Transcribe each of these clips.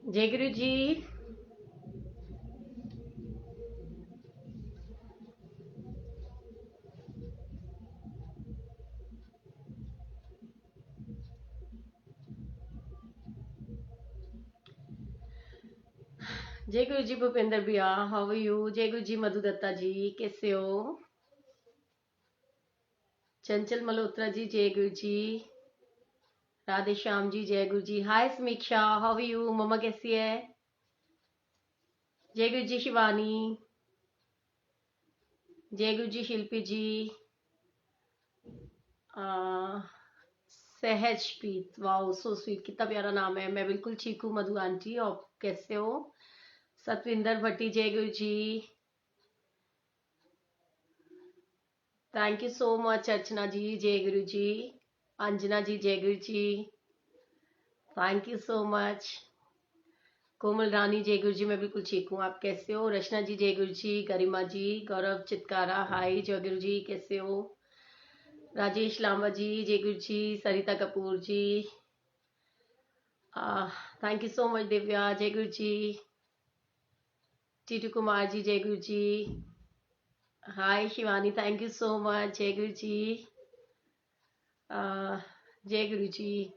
जय गुरु जी। जय गुरु जी भूपेंद्र भैया, हाउ आर यू? जय गुरु जी मधु दत्ता जी, कैसे हो? चंचल मल्होत्रा जी, जय गुरु जी। राधे श्याम जी, जय गुरु जी। हाय समीक्षा, हाउ आर यू? मम्मा कैसी है? जय गुरु जी शिवानी, जय गुरु जी शिल्पी जी। आ, सहजप्रीत, वाओ सो स्वीट, कितना प्यारा नाम है। मैं बिल्कुल ठीक हूँ मधु आंटी, आप कैसे हो? सतविंदर भट्टी, जय Guru ji. Thank you so much अर्चना जी, जय गुरु जी। अंजना जी, जय Guru ji, thank you so much. कोमल रानी, जय गुरु जी, मैं बिल्कुल ठीक हूँ, आप कैसे हो? रचना जी, जय गुरु जी। गरिमा जी, गौरव चितकारा, हाय जय गुरु जी, कैसे हो? राजेश लांबा जी, जय Guru ji. Sarita Kapoor ji, thank you so much. Divya, जय गुरु जी। टीटू कुमार जी, जय Guru ji. Hi Shivani, thank you so much, जय गुरु जी। जय गुरु जी,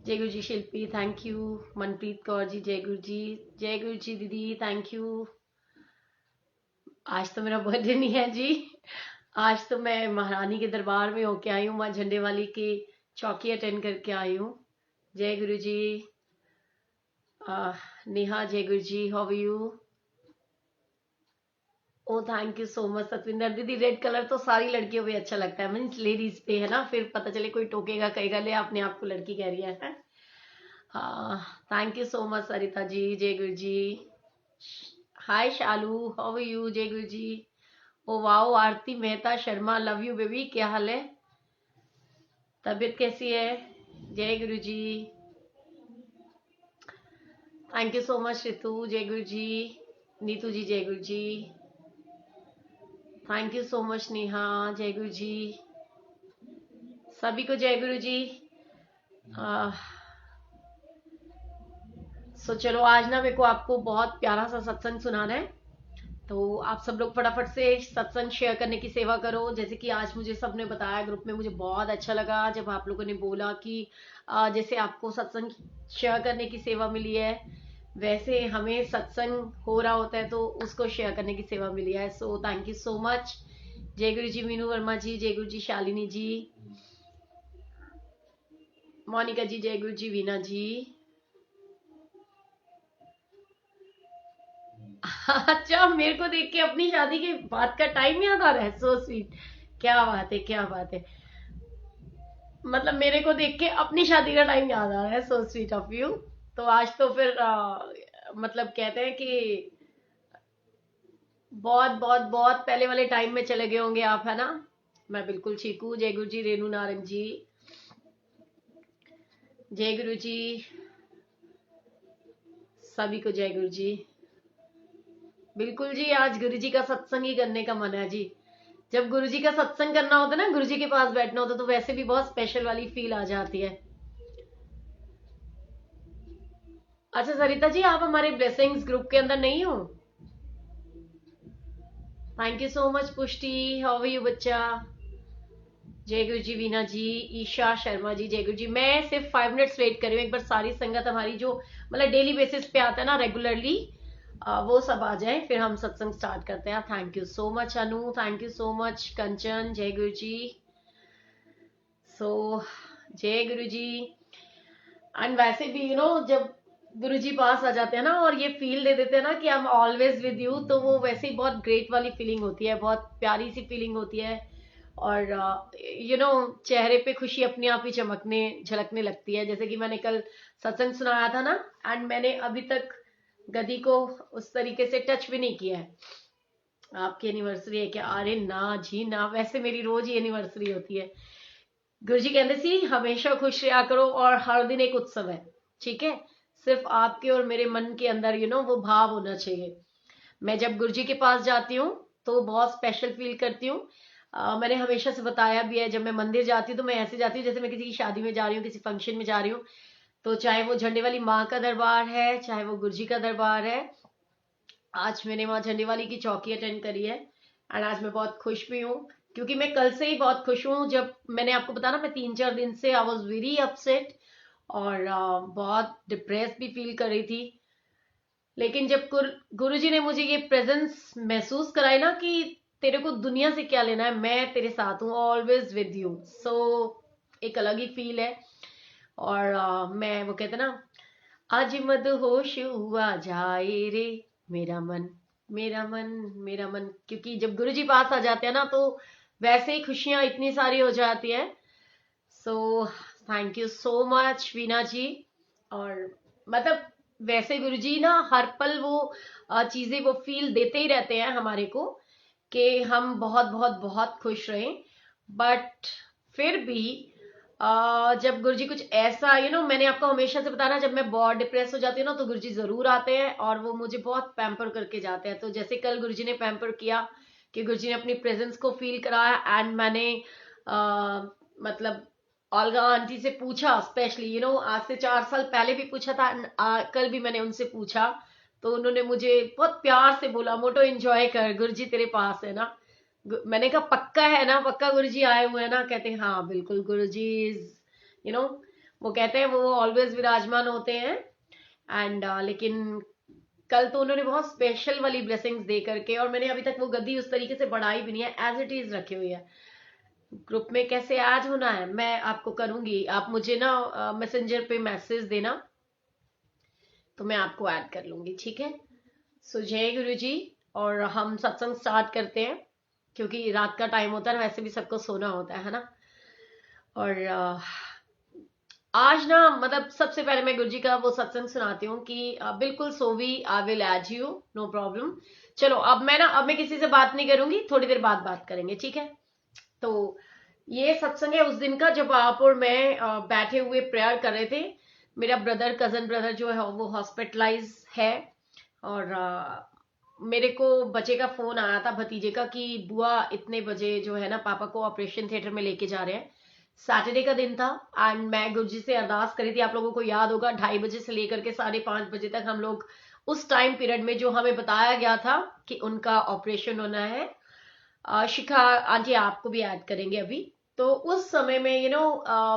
जय गुरु जी शिल्पी, थैंक यू। मनप्रीत कौर जी, जय गुरु जी। जय गुरु जी दीदी, थैंक यू। आज तो मेरा बर्थडे नहीं है जी, आज तो मैं महारानी के दरबार में होके आई हूँ, माँ झंडे वाली की चौकी अटेंड करके आई हूँ। जय गुरु जी। नेहा, जय Guru ji, how are you? Oh thank you so much Satwinder दीदी। रेड कलर तो सारी लड़कियों पे अच्छा लगता है, मीन्स लेडीज पे, है ना? फिर पता चले कोई टोकेगा, कहेगा ले अपने आप को लड़की कह रही है। Thank you so much Sarita ji, जय Guru ji. Hi Shalu, how are you? जय Guru ji. Oh wow, Aarti Mehta Sharma, love you baby, क्या हाल है? तबीयत कैसी है? जय Guru ji. Thank you so much Ritu, जय गुरु जी। नीतू जी, जय Guru ji. Thank you so much Neha, जय गुरु जी। सभी को जय गुरु जी। सो चलो आज ना मेरे को आपको बहुत प्यारा सा सत्संग सुनाना है, तो आप सब लोग फटाफट से सत्संग शेयर करने की सेवा करो। जैसे कि आज मुझे सबने बताया ग्रुप में, मुझे बहुत अच्छा लगा जब आप लोगों ने बोला कि जैसे आपको सत्संग शेयर करने की सेवा मिली है, वैसे हमें सत्संग हो रहा होता है तो उसको शेयर करने की सेवा मिली है। So thank you so much. जय गुरु जी मीनू वर्मा जी, जय गुरु जी शालिनी जी, मोनिका जी, जय गुरु जी वीना जी। अच्छा, मेरे को देख के अपनी शादी के बाद का टाइम याद आ रहा है, सो स्वीट, क्या बात है, क्या बात है। मतलब मेरे को देख के अपनी शादी का टाइम याद आ रहा है, सो स्वीट ऑफ यू। तो आज तो फिर मतलब कहते हैं कि बहुत बहुत बहुत पहले वाले टाइम में चले गए होंगे आप, है ना? मैं बिल्कुल ठीक हूँ। जय गुरु जी रेणु नारंग जी, जय गुरु जी। सभी को जय गुरु जी। बिल्कुल जी, आज गुरु जी का सत्संग ही करने का मन है जी। जब गुरु जी का सत्संग करना होता है ना, गुरु जी के पास बैठना होता है, तो वैसे भी बहुत स्पेशल वाली फील आ जाती है। अच्छा सरिता जी, आप हमारे ब्लेसिंग्स ग्रुप के अंदर नहीं हो? थैंक यू सो मच पुष्टि, हाउ आर यू बच्चा? जय गुरु जी वीना जी, ईशा शर्मा जी, जय गुरु जी। मैं सिर्फ 5 मिनट्स वेट कर रही हूँ, एक बार सारी संगत हमारी जो मतलब डेली बेसिस पे आता है ना रेगुलरली, वो सब आ जाए, फिर हम सत्संग स्टार्ट करते हैं। Thank you so much Anu, thank you so much Kanchan, जय गुरु जी। सो जय गुरु जी। एंड वैसे भी जब गुरु जी पास आ जाते हैं ना और ये फील दे देते हैं ना कि I am always with you, तो वो वैसे ही बहुत ग्रेट वाली फीलिंग होती है, बहुत प्यारी सी फीलिंग होती है। और चेहरे पे खुशी अपने आप ही चमकने झलकने लगती है। जैसे कि मैंने कल सत्संग सुनाया था ना, एंड मैंने अभी तक गदी को उस तरीके से टच भी नहीं किया है, आपकी एनिवर्सरी है क्या? अरे ना जी ना, वैसे मेरी रोज ही एनिवर्सरी होती है। गुरुजी कहते सी हमेशा खुश रहा करो और हर दिन एक उत्सव है, ठीक है। सिर्फ आपके और मेरे मन के अंदर वो भाव होना चाहिए। मैं जब गुरुजी के पास जाती हूँ तो बहुत स्पेशल फील करती हूँ। मैंने हमेशा से बताया भी है, जब मैं मंदिर जाती हूँ तो मैं ऐसे जाती हूँ जैसे मैं किसी की शादी में जा रही हूँ, किसी फंक्शन में जा रही हूँ। तो चाहे वो झंडे वाली माँ का दरबार है, चाहे वो गुरुजी का दरबार है। आज मैंने वहां झंडे वाली की चौकी अटेंड करी है एंड आज मैं बहुत खुश भी हूँ, क्योंकि मैं कल से ही बहुत खुश हूँ। जब मैंने आपको बताया ना, मैं 3-4 दिन से आई वॉज वेरी अपसेट और बहुत डिप्रेस भी फील कर रही थी। लेकिन जब गुरुजी ने मुझे ये प्रेजेंस महसूस कराई ना कि तेरे को दुनिया से क्या लेना है, मैं तेरे साथ हूँ, ऑलवेज विद यू। सो एक अलग ही फील है। और मैं वो कहते ना, आज मदहोश हुआ जाए रे मेरा मन, मेरा मन, मेरा मन। क्योंकि जब गुरुजी पास आ जाते हैं ना तो वैसे ही खुशियां इतनी सारी हो जाती है। So thank you so much Veena ji. और मतलब वैसे गुरुजी ना हर पल वो चीजें वो फील देते ही रहते हैं हमारे को कि हम बहुत बहुत बहुत खुश रहें। बट फिर भी जब गुरुजी कुछ ऐसा मैंने आपको हमेशा से बताया ना, जब मैं बहुत डिप्रेस हो जाती हूँ ना तो गुरुजी जरूर आते हैं और वो मुझे बहुत पैम्पर करके जाते हैं। तो जैसे कल गुरुजी ने पैम्पर किया कि गुरुजी ने अपनी प्रेजेंस को फील कराया एंड मैंने मतलब ओल्गा आंटी से पूछा स्पेशली, आज से 4 साल पहले भी पूछा था and, कल भी मैंने उनसे पूछा। तो उन्होंने मुझे बहुत प्यार से बोला, मोटो एंजॉय कर, गुरुजी तेरे पास है ना। मैंने कहा पक्का है ना, पक्का गुरुजी आए हुए हैं ना? कहते हैं हाँ बिल्कुल, गुरुजी इज यू नो वो कहते हैं वो ऑलवेज विराजमान होते हैं। एंड लेकिन कल तो उन्होंने बहुत स्पेशल वाली ब्लेसिंग्स दे करके, और मैंने अभी तक वो गद्दी उस तरीके से बढ़ाई भी नहीं है, एज इट इज रखी हुई है। ग्रुप में कैसे ऐड होना है मैं आपको करूंगी, आप मुझे ना मैसेंजर पे मैसेज देना तो मैं आपको ऐड कर लूंगी, ठीक है। सो जय गुरु जी। और हम सत्संग स्टार्ट करते हैं, क्योंकि रात का टाइम होता है, वैसे भी सबको सोना होता है ना। और आज ना मतलब सबसे पहले मैं गुरुजी का वो सत्संग सुनाती हूँ कि बिल्कुल सोवी I will as you, no problem. चलो अब मैं किसी से बात नहीं करूंगी, थोड़ी देर बाद बात करेंगे, ठीक है। तो ये सत्संग है उस दिन का जब आप और मैं बैठे हुए प्रेयर कर रहे थे। मेरा ब्रदर, कजन ब्रदर जो है वो हॉस्पिटलाइज है। और मेरे को बच्चे का फोन आया था, भतीजे का, कि बुआ इतने बजे जो है ना पापा को ऑपरेशन थिएटर में लेके जा रहे हैं। सैटरडे का दिन था एंड मैं गुरुजी से अरदास करी थी, आप लोगों को याद होगा 2:30 बजे से लेकर के 5:30 बजे तक हम लोग उस टाइम पीरियड में जो हमें बताया गया था कि उनका ऑपरेशन होना है। शिखा आंटी आपको भी ऐड करेंगे अभी। तो उस समय में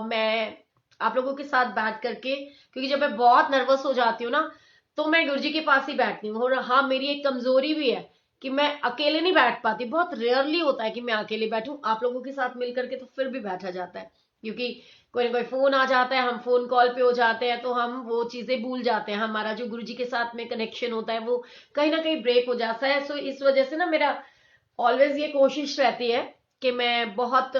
मैं आप लोगों के साथ बैठ करके, क्योंकि जब मैं बहुत नर्वस हो जाती हूँ ना तो मैं गुरुजी के पास ही बैठती हूँ। और हाँ, मेरी एक कमजोरी भी है कि मैं अकेले नहीं बैठ पाती, बहुत रेयरली होता है कि मैं अकेले बैठूं। आप लोगों के साथ मिल करके तो फिर भी बैठा जाता है, क्योंकि कोई ना कोई फोन आ जाता है, हम फोन कॉल पे हो जाते हैं तो हम वो चीजें भूल जाते हैं, हमारा जो गुरुजी के साथ में कनेक्शन होता है वो कहीं ना कहीं ब्रेक हो जाता है। सो इस वजह से ना मेरा ऑलवेज ये कोशिश रहती है कि मैं बहुत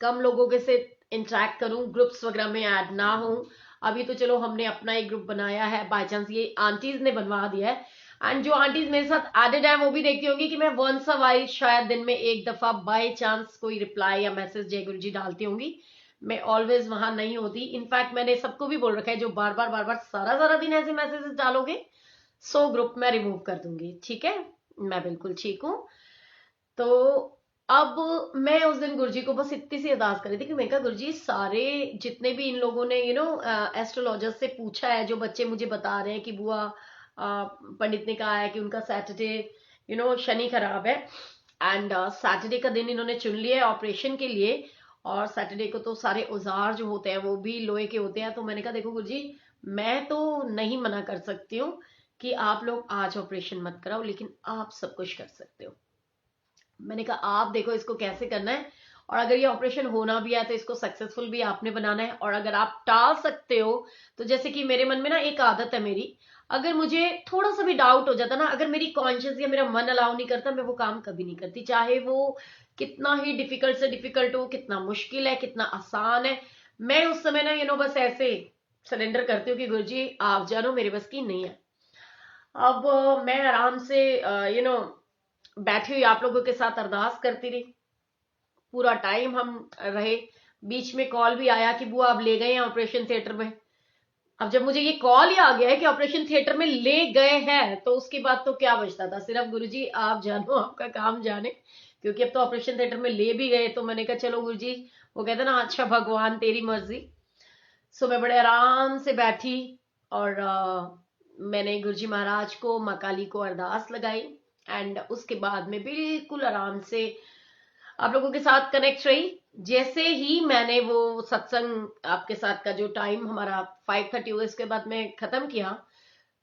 कम लोगों के से इंटरेक्ट करूं, ग्रुप्स वगैरह में ऐड ना हूं। अभी तो चलो हमने अपना एक ग्रुप बनाया है, बाय चांस ये आंटीज ने बनवा दिया है। एंड जो आंटीज मेरे साथ एडेड है वो भी देखती होंगी कि मैं वंस अ वाइल शायद दिन में एक दफा बाय चांस कोई रिप्लाई या मैसेज जय गुरु जी डालती होंगी। मैं ऑलवेज वहां नहीं होती। इनफैक्ट मैंने सबको भी बोल रखा है, जो बार बार सारा सारा दिन ऐसे मैसेजेस डालोगे सो ग्रुप में रिमूव कर दूंगी, ठीक है। मैं बिल्कुल ठीक हूँ। तो अब मैं उस दिन गुरुजी को बस इतनी सी अरदास करी थी कि मैंने कहा गुरुजी, सारे जितने भी इन लोगों ने एस्ट्रोलॉजर से पूछा है, जो बच्चे मुझे बता रहे हैं कि बुआ पंडित ने कहा है कि उनका सैटरडे शनि खराब है एंड सैटरडे का दिन इन्होंने चुन लिया है ऑपरेशन के लिए। और सैटरडे को तो सारे औजार जो होते हैं वो भी लोहे के होते हैं। तो मैंने कहा देखो गुरुजी, मैं तो नहीं मना कर सकती हूँ कि आप लोग आज ऑपरेशन मत कराओ, लेकिन आप सब कुछ कर सकते हो। मैंने कहा आप देखो इसको कैसे करना है, और अगर ये ऑपरेशन होना भी है तो इसको सक्सेसफुल भी आपने बनाना है। और अगर आप टाल सकते हो तो जैसे कि मेरे मन में ना एक आदत है मेरी, अगर मुझे थोड़ा सा भी डाउट हो जाता ना, अगर मेरी कॉन्शियस या मेरा मन अलाउ नहीं करता, मैं वो काम कभी नहीं करती, चाहे वो कितना ही डिफिकल्ट से डिफिकल्ट हो, कितना मुश्किल है, कितना आसान है। मैं उस समय ना बस ऐसे सरेंडर करती हूँ कि गुरुजी आप जानो, मेरे बस की नहीं है। अब मैं आराम से बैठी हुई आप लोगों के साथ अरदास करती रही। पूरा टाइम हम रहे। बीच में कॉल भी आया कि बुआ अब ले गए हैं ऑपरेशन थिएटर में। अब जब मुझे ये कॉल ही आ गया है कि ऑपरेशन थिएटर में ले गए हैं, तो उसके बाद तो क्या बचता था, सिर्फ गुरुजी आप जानो, आपका काम जाने। क्योंकि अब तो ऑपरेशन थिएटर में ले भी गए, तो मैंने कहा चलो गुरुजी, वो कहते ना, अच्छा भगवान तेरी मर्जी। सो मैं बड़े आराम से बैठी और मैंने गुरुजी महाराज को, माँ काली को अरदास लगाई। एंड उसके बाद में बिल्कुल आराम से आप लोगों के साथ कनेक्ट रही। जैसे ही मैंने वो सत्संग आपके साथ का जो टाइम हमारा 5:30 हुआ, इसके बाद में खत्म किया,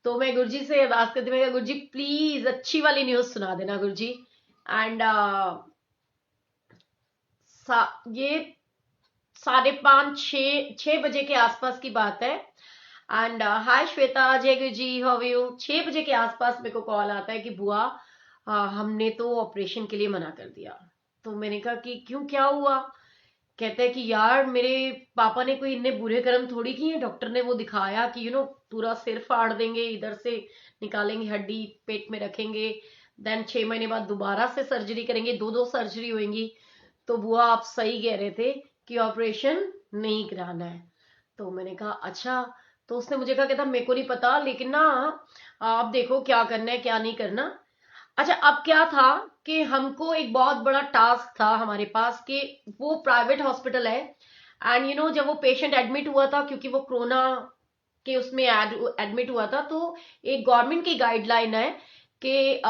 तो मैं गुरुजी से अरदास करती, मैं गुरुजी प्लीज अच्छी वाली न्यूज सुना देना गुरुजी। एंड ये 5:30 6 बजे के आसपास की बात है। एंड हाय श्वेता, जय गुरुजी, हाउ आर यू। 6 बजे के आसपास मेरे को कॉल आता है कि बुआ हमने तो ऑपरेशन के लिए मना कर दिया। तो मैंने कहा कि क्यों, क्या हुआ। कहता है कि यार मेरे पापा ने कोई इतने बुरे कर्म थोड़ी किए, डॉक्टर ने वो दिखाया कि पूरा सिर फाड़ देंगे, इधर से निकालेंगे हड्डी, पेट में रखेंगे, देन 6 महीने बाद दोबारा से सर्जरी करेंगे, दो सर्जरी होंगी। तो बुआ आप सही कह रहे थे कि ऑपरेशन नहीं कराना है। तो मैंने कहा अच्छा। तो उसने मुझे कहा, कहता मेरे को नहीं पता, लेकिन ना आप देखो क्या करना है क्या नहीं करना। अच्छा, अब क्या था कि हमको एक बहुत बड़ा टास्क था हमारे पास कि वो प्राइवेट हॉस्पिटल है। एंड जब वो पेशेंट एडमिट हुआ था, क्योंकि वो कोरोना के उसमें एडमिट हुआ था, तो एक गवर्नमेंट की गाइडलाइन है कि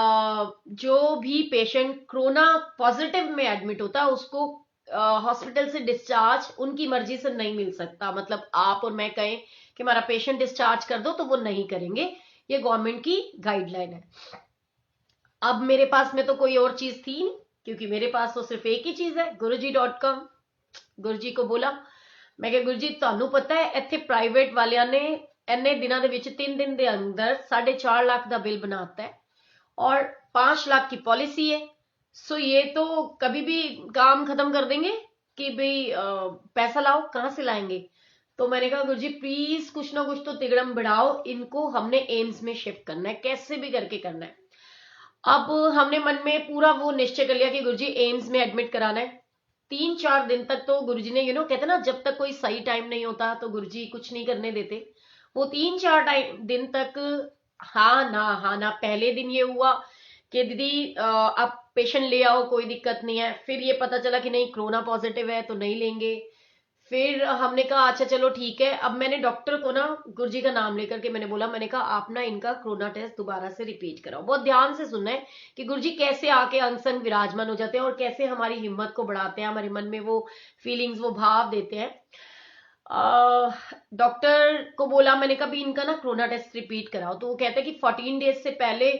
जो भी पेशेंट कोरोना पॉजिटिव में एडमिट होता है उसको हॉस्पिटल से डिस्चार्ज उनकी मर्जी से नहीं मिल सकता। मतलब आप और मैं कहें कि हमारा पेशेंट डिस्चार्ज कर दो, तो वो नहीं करेंगे। ये गवर्नमेंट की गाइडलाइन है। अब मेरे पास में तो कोई और चीज थी नहीं, क्योंकि मेरे पास तो सिर्फ एक ही चीज है, guruji.com। गुरुजी को बोला, मैं क्या गुरुजी ਤੁਹਾਨੂੰ पता है ਇੱਥੇ प्राइवेट वालिया ने ਇੰਨੇ ਦਿਨਾਂ ਦੇ ਵਿੱਚ 3 दिन ਦੇ अंदर 4.5 लाख ਦਾ बिल बनाता है और 5 लाख की पॉलिसी है। सो ये तो कभी भी काम खत्म कर देंगे कि भाई पैसा लाओ, कहां से लाएंगे। तो मैंने कहा गुरुजी प्लीज कुछ ना कुछ तो तिगड़म बढ़ाओ, इनको हमने एम्स में शिफ्ट करना है, कैसे भी करके करना है। अब हमने मन में पूरा वो निश्चय कर लिया कि गुरुजी एम्स में एडमिट कराना है। 3-4 दिन तक तो गुरुजी ने कहते ना, जब तक कोई सही टाइम नहीं होता तो गुरुजी कुछ नहीं करने देते। वो 3-4 दिन तक हाँ ना हाँ ना। पहले दिन ये हुआ कि दीदी आप पेशेंट ले आओ, कोई दिक्कत नहीं है। फिर ये पता चला कि नहीं, कोरोना पॉजिटिव है तो नहीं लेंगे। फिर हमने कहा अच्छा चलो ठीक है। अब मैंने डॉक्टर को ना गुरुजी का नाम लेकर के मैंने बोला, मैंने कहा आप ना इनका कोरोना टेस्ट दोबारा से रिपीट कराओ। बहुत ध्यान से सुनना है कि गुरुजी कैसे आके अंग संग विराजमान हो जाते हैं और कैसे हमारी हिम्मत को बढ़ाते हैं, हमारे मन में वो फीलिंग्स, वो भाव देते हैं। डॉक्टर को बोला मैंने, कभी इनका ना कोरोना टेस्ट रिपीट कराओ। तो वो कहते हैं कि 14 डेज से पहले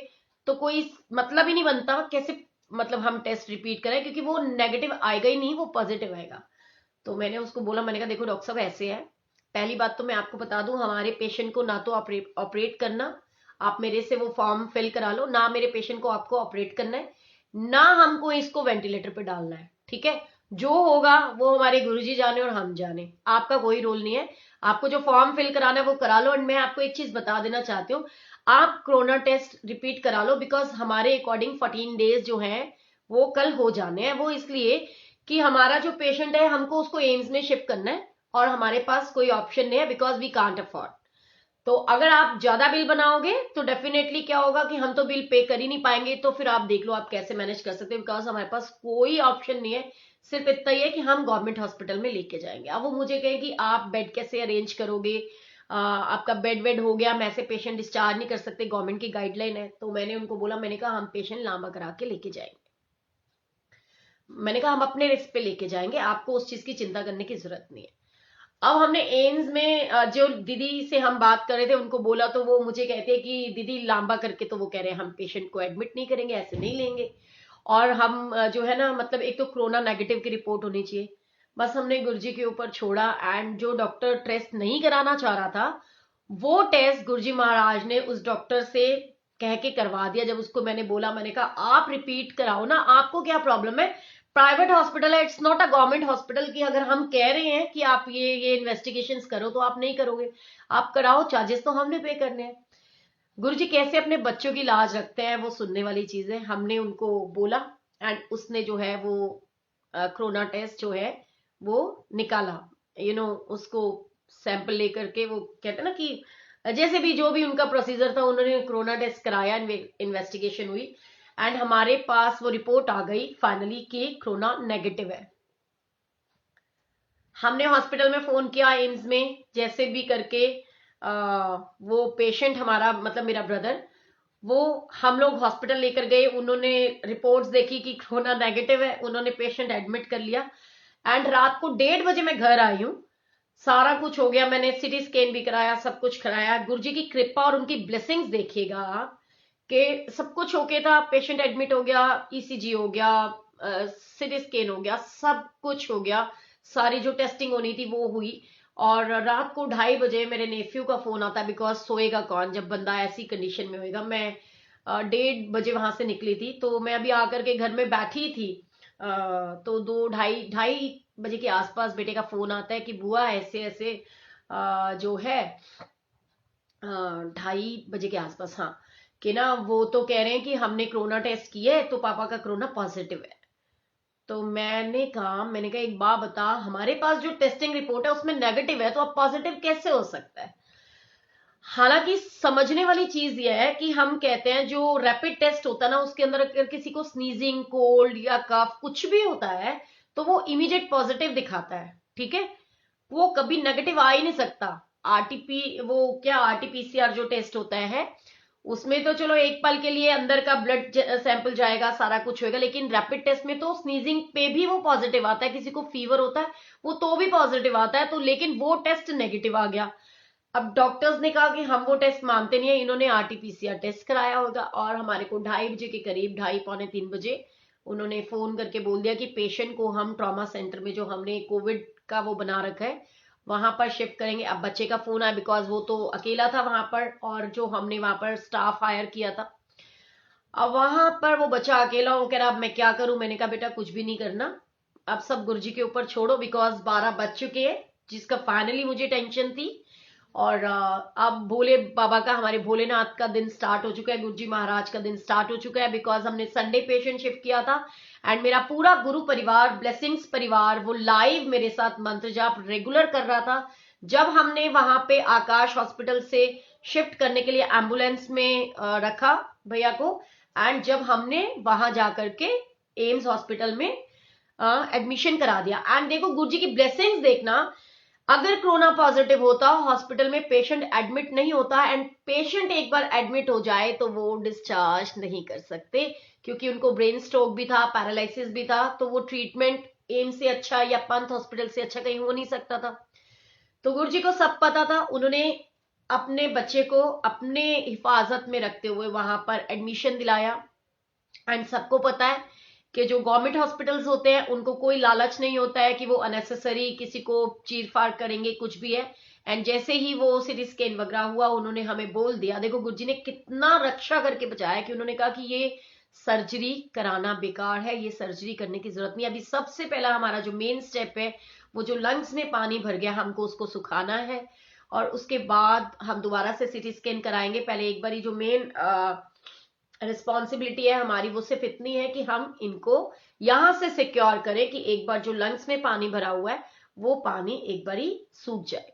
तो कोई मतलब ही नहीं बनता, कैसे मतलब हम टेस्ट रिपीट करें, क्योंकि वो नेगेटिव आएगा ही नहीं, वो पॉजिटिव आएगा। तो मैंने उसको बोला, मैंने कहा देखो डॉक्टर साहब ऐसे है, पहली बात तो मैं आपको बता दूं, हमारे पेशेंट को ना तो ऑपरेट करना, आप मेरे से वो फॉर्म फिल करा लो, ना मेरे पेशेंट को आपको ऑपरेट करना है, ना हमको इसको वेंटिलेटर पे डालना है। ठीक है, जो होगा वो हमारे गुरुजी जाने और हम जाने, आपका कोई रोल नहीं है। आपको जो फॉर्म फिल कराना है वो करा लो। और मैं आपको एक चीज बता देना चाहती हूँ, आप कोरोना टेस्ट रिपीट करा लो, बिकॉज हमारे अकॉर्डिंग 14 डेज जो है वो कल हो जाने हैं। वो इसलिए कि हमारा जो पेशेंट है हमको उसको एम्स में शिफ्ट करना है और हमारे पास कोई ऑप्शन नहीं है, बिकॉज वी कांट अफोर्ड। तो अगर आप ज्यादा बिल बनाओगे तो डेफिनेटली क्या होगा कि हम तो बिल पे कर ही नहीं पाएंगे। तो फिर आप देख लो आप कैसे मैनेज कर सकते हो, बिकॉज हमारे पास कोई ऑप्शन नहीं है। सिर्फ इतना ही है कि हम गवर्नमेंट हॉस्पिटल में लेके जाएंगे। अब वो मुझे कहे कि आप बेड कैसे अरेंज करोगे, आपका बेड वेड हो गया, मैं ऐसे पेशेंट डिस्चार्ज नहीं कर सकते, गवर्नमेंट की गाइडलाइन है। तो मैंने उनको बोला, मैंने कहा हम पेशेंट लांबा करा के लेके जाएंगे, मैंने कहा हम अपने रिस्क पे लेके जाएंगे, आपको उस चीज की चिंता करने की जरूरत नहीं है। अब हमने एम्स में जो दीदी से हम बात कर रहे थे उनको बोला, तो वो मुझे कहते हैं कि दीदी लांबा करके तो वो कह रहे हैं हम पेशेंट को एडमिट नहीं करेंगे, ऐसे नहीं लेंगे। और हम जो है ना, मतलब एक तो कोरोना नेगेटिव की रिपोर्ट होनी चाहिए। बस हमने गुरुजी के ऊपर छोड़ा। एंड जो डॉक्टर टेस्ट नहीं कराना चाह रहा था वो टेस्ट गुरुजी महाराज ने उस डॉक्टर से कह के करवा दिया। जब उसको मैंने बोला, मैंने कहा आप रिपीट कराओ ना, आपको क्या प्रॉब्लम है, प्राइवेट हॉस्पिटल है, it's not a government hospital. की अगर हम कह रहे हैं कि आप ये इन्वेस्टिगेशंस करो तो आप नहीं करोगे, आप कराओ, चार्जेस तो हमने पे करने हैं। गुरुजी कैसे अपने बच्चों की लाज रखते हैं वो सुनने वाली चीज है। हमने उनको बोला एंड उसने जो है वो कोरोना टेस्ट जो है वो निकाला, उसको सैंपल लेकर के, वो कहते हैं ना कि जैसे भी जो भी उनका प्रोसीजर था उन्होंने कोरोना टेस्ट कराया, इन्वेस्टिगेशन हुई एंड हमारे पास वो रिपोर्ट आ गई फाइनली कि कोरोना नेगेटिव है। हमने हॉस्पिटल में फोन किया, एम्स में जैसे भी करके वो पेशेंट हमारा, मतलब मेरा ब्रदर, वो हम लोग हॉस्पिटल लेकर गए। उन्होंने रिपोर्ट्स देखी कि कोरोना नेगेटिव है, उन्होंने पेशेंट एडमिट कर लिया एंड रात को 1:30 बजे मैं घर आई हूँ। सारा कुछ हो गया, मैंने सिटी स्कैन भी कराया, सब कुछ कराया। गुरुजी की कृपा और उनकी ब्लेसिंग्स देखिएगा कि सब कुछ ओके था, पेशेंट एडमिट हो गया, ईसीजी हो गया, सिटी स्कैन हो गया, सब कुछ हो गया, सारी जो टेस्टिंग होनी थी वो हुई। और रात को 2:30 बजे मेरे नेफ्यू का फोन आता है, बिकॉज सोएगा कौन जब बंदा ऐसी कंडीशन में होएगा। मैं 1:30 बजे वहां से निकली थी, तो मैं अभी आकर के घर में बैठी थी, तो 2 ढाई बजे के आसपास बेटे का फोन आता है कि बुआ ऐसे ऐसे जो है 2:30 बजे के आसपास, हाँ, कि ना वो तो कह रहे हैं कि हमने कोरोना टेस्ट किया है तो पापा का कोरोना पॉजिटिव है। तो मैंने कहा एक बात बता, हमारे पास जो टेस्टिंग रिपोर्ट है उसमें नेगेटिव है, तो अब पॉजिटिव कैसे हो सकता है। हालांकि समझने वाली चीज यह है कि हम कहते हैं जो रैपिड टेस्ट होता है ना, उसके अंदर अगर किसी को स्नीजिंग, कोल्ड या कफ कुछ भी होता है तो वो इमीडिएट पॉजिटिव दिखाता है, ठीक है, वो कभी नेगेटिव आ ही नहीं सकता। आरटीपी, वो क्या आरटीपीसीआर जो टेस्ट होता है उसमें तो चलो एक पल के लिए अंदर का ब्लड सैंपल जाएगा, सारा कुछ होएगा, लेकिन रैपिड टेस्ट में तो स्नीजिंग पे भी वो पॉजिटिव आता है, किसी को फीवर होता है वो तो भी पॉजिटिव आता है, तो लेकिन वो टेस्ट नेगेटिव आ गया। अब डॉक्टर्स ने कहा कि हम वो टेस्ट मानते नहीं है, इन्होंने आरटीपीसीआर टेस्ट कराया होगा। और हमारे को 2:30 बजे के करीब, 2:30 पौने 3 बजे उन्होंने फोन करके बोल दिया कि पेशेंट को हम ट्रॉमा सेंटर में जो हमने कोविड का वो बना रखा है वहां पर शिफ्ट करेंगे। अब बच्चे का फोन आया, बिकॉज वो तो अकेला था वहां पर और जो हमने वहां पर स्टाफ हायर किया था। अब वहां पर वो बच्चा अकेला हो, कह रहा अब मैं क्या करूं। मैंने कहा बेटा कुछ भी नहीं करना, अब सब गुरुजी के ऊपर छोड़ो, बिकॉज 12 बज चुके हैं, जिसका फाइनली मुझे टेंशन थी। और अब भोले बाबा का, हमारे भोलेनाथ का दिन स्टार्ट हो चुका है, गुरुजी महाराज का दिन स्टार्ट हो चुका है, बिकॉज हमने संडे पेशेंट शिफ्ट किया था एंड मेरा पूरा गुरु परिवार, ब्लेसिंग्स परिवार, वो लाइव मेरे साथ मंत्र जाप रेगुलर कर रहा था। जब हमने वहां पे आकाश हॉस्पिटल से शिफ्ट करने के लिए एम्बुलेंस में रखा भैया को, एंड जब हमने वहां जाकर के एम्स हॉस्पिटल में एडमिशन करा दिया, एंड देखो गुरुजी की ब्लेसिंग्स देखना, अगर कोरोना पॉजिटिव होता, हॉस्पिटल में पेशेंट एडमिट नहीं होता, एंड पेशेंट एक बार एडमिट हो जाए तो वो डिस्चार्ज नहीं कर सकते, क्योंकि उनको ब्रेन स्ट्रोक भी था, पैरालिसिस भी था, तो वो ट्रीटमेंट एम्स से अच्छा या पंत हॉस्पिटल से अच्छा कहीं हो नहीं सकता था। तो गुरुजी को सब पता था, उन्होंने अपने बच्चे को अपने हिफाजत में रखते हुए वहां पर एडमिशन दिलाया। एंड सबको पता है कि जो गवर्नमेंट हॉस्पिटल्स होते हैं उनको कोई लालच नहीं होता है कि वो अननेसेसरी किसी को चीरफाड़ करेंगे, कुछ भी है। एंड जैसे ही वो सिटी स्कैन वगैरह हुआ, उन्होंने हमें बोल दिया, देखो गुरुजी ने कितना रक्षा करके बचाया, कि उन्होंने कहा कि ये सर्जरी कराना बेकार है, ये सर्जरी करने की जरूरत नहीं। अभी सबसे पहला हमारा जो मेन स्टेप है, वो जो लंग्स में पानी भर गया हमको उसको सुखाना है, और उसके बाद हम दोबारा से सिटी स्कैन कराएंगे। पहले एक बार जो मेन रिस्पॉन्सिबिलिटी है हमारी वो सिर्फ इतनी है कि हम इनको यहां से सिक्योर करें कि एक बार जो लंग्स में पानी भरा हुआ है वो पानी एक बार ही सूख जाए।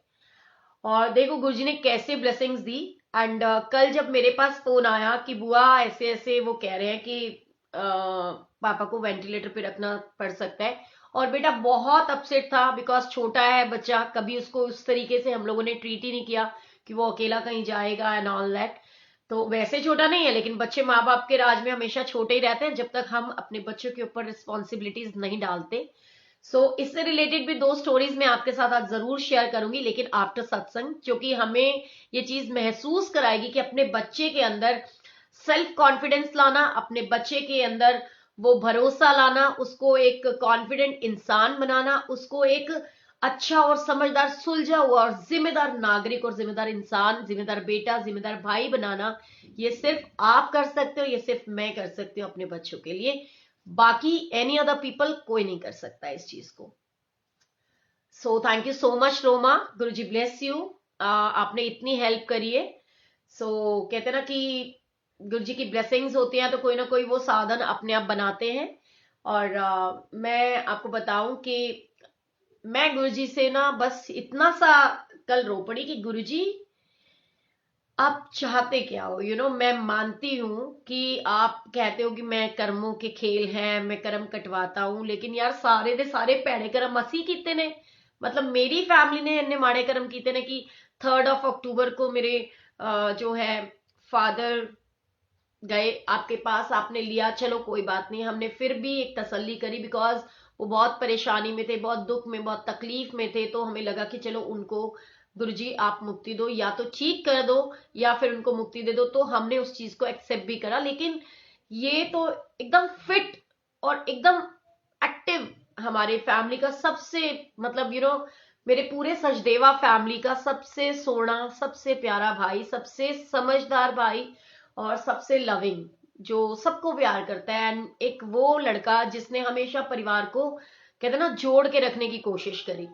और देखो गुरुजी ने कैसे ब्लेसिंग्स दी। एंड कल जब मेरे पास फोन आया कि बुआ ऐसे ऐसे वो कह रहे हैं कि पापा को वेंटिलेटर पे रखना पड़ सकता है, और बेटा बहुत अपसेट था, बिकॉज छोटा है बच्चा, कभी उसको उस तरीके से हम लोगों ने ट्रीट ही नहीं किया कि वो अकेला कहीं जाएगा एंड ऑल दैट। तो वैसे छोटा नहीं है, लेकिन बच्चे माँ बाप के राज में हमेशा छोटे ही रहते हैं जब तक हम अपने बच्चों के ऊपर रिस्पॉन्सिबिलिटीज नहीं डालते। इससे रिलेटेड भी 2 स्टोरीज मैं आपके साथ आज जरूर शेयर करूंगी, लेकिन आफ्टर सत्संग, क्योंकि हमें ये चीज महसूस कराएगी कि अपने बच्चे के अंदर सेल्फ कॉन्फिडेंस लाना, अपने बच्चे के अंदर वो भरोसा लाना, उसको एक कॉन्फिडेंट इंसान बनाना, उसको एक अच्छा और समझदार, सुलझा हुआ और जिम्मेदार नागरिक और जिम्मेदार इंसान, जिम्मेदार बेटा, जिम्मेदार भाई बनाना, ये सिर्फ आप कर सकते हो, ये सिर्फ मैं कर सकती हूँ अपने बच्चों के लिए। बाकी एनी अदर पीपल कोई नहीं कर सकता इस चीज को। सो thank you so much Roma, Guruji bless you. आपने इतनी हेल्प करी है। कहते हैं ना कि गुरु जी की ब्लेसिंग्स होती हैं तो कोई ना कोई वो साधन अपने आप बनाते हैं। और मैं आपको बताऊं कि मैं गुरु जी से ना बस इतना सा कल रो पड़ी कि गुरु जी आप चाहते क्या हो। मैं मानती हूं कि आप कहते हो कि मैं कर्मों के खेल हैं, मैं कर्म कटवाता हूं, लेकिन यार सारे दे सारे भैड़े कर्म असी कीते ने। मतलब मेरी फैमिली ने इन्ने माड़े कर्म कीते ने कि 3 अक्टूबर को मेरे जो है फादर गए आपके पास, आपने लिया, चलो कोई बात नहीं, हमने फिर भी एक तसल्ली करी बिकॉज वो बहुत परेशानी में थे, बहुत दुख में, बहुत तकलीफ में थे। तो हमें लगा कि चलो उनको गुरुजी आप मुक्ति दो, या तो ठीक कर दो या फिर उनको मुक्ति दे दो। तो हमने उस चीज को एक्सेप्ट भी करा। लेकिन ये तो एकदम फिट और एकदम एक्टिव हमारे फैमिली का सबसे, मतलब मेरे पूरे सचदेवा फैमिली का सबसे सोना, सबसे प्यारा भाई, सबसे समझदार भाई और सबसे लविंग, जो सबको प्यार करता है। एंड एक वो लड़का जिसने हमेशा परिवार को कहते हैं ना जोड़ के रखने की कोशिश करी।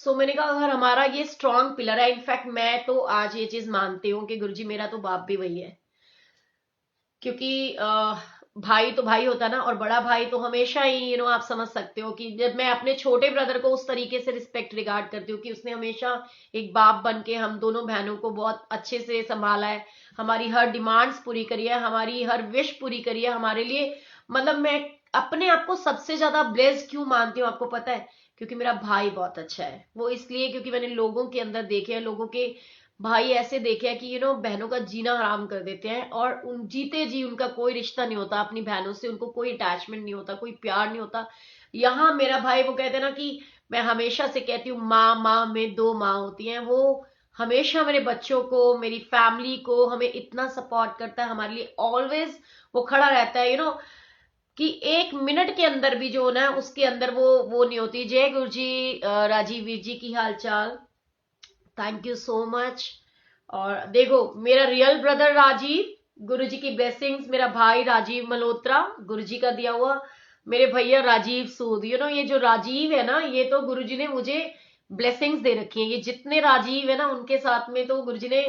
मैंने कहा अगर हमारा ये स्ट्रांग पिलर है, इनफैक्ट मैं तो आज ये चीज मानती हूँ कि गुरुजी मेरा तो बाप भी वही है। क्योंकि भाई तो भाई होता ना, और बड़ा भाई तो हमेशा ही आप समझ सकते हो कि जब मैं अपने छोटे ब्रदर को उस तरीके से रिस्पेक्ट रिगार्ड करती हूँ कि उसने हमेशा एक बाप बन के हम दोनों बहनों को बहुत अच्छे से संभाला है, हमारी हर डिमांड्स पूरी करी है, हमारी हर विश पूरी करी है हमारे लिए। मतलब मैं अपने आप को सबसे ज्यादा ब्लेस्ड क्यों मानती हूँ आपको पता है? क्योंकि मेरा भाई बहुत अच्छा है। वो इसलिए क्योंकि मैंने लोगों के अंदर देखे हैं, लोगों के भाई ऐसे देखे हैं कि बहनों का जीना हराम कर देते हैं, और उन जीते जी उनका कोई रिश्ता नहीं होता अपनी बहनों से, उनको कोई अटैचमेंट नहीं होता, कोई प्यार नहीं होता। यहाँ मेरा भाई, वो कहते हैं ना कि मैं हमेशा से कहती हूँ माँ माँ में 2 माँ होती हैं। वो हमेशा मेरे बच्चों को, मेरी फैमिली को हमें इतना सपोर्ट करता है, हमारे लिए ऑलवेज वो खड़ा रहता है। कि 1 मिनट के अंदर भी जो ना उसके अंदर वो नहीं होती। जय गुरु जी। राजीव वीर जी की हाल चाल, थैंक यू सो मच। और देखो मेरा रियल ब्रदर राजीव, गुरुजी की ब्लेसिंग्स, मेरा भाई राजीव मल्होत्रा गुरुजी का दिया हुआ, मेरे भैया राजीव सूद। ये जो राजीव है ना, ये तो गुरुजी ने मुझे ब्लेसिंग्स दे रखी है। ये जितने राजीव है ना उनके साथ में तो गुरुजी ने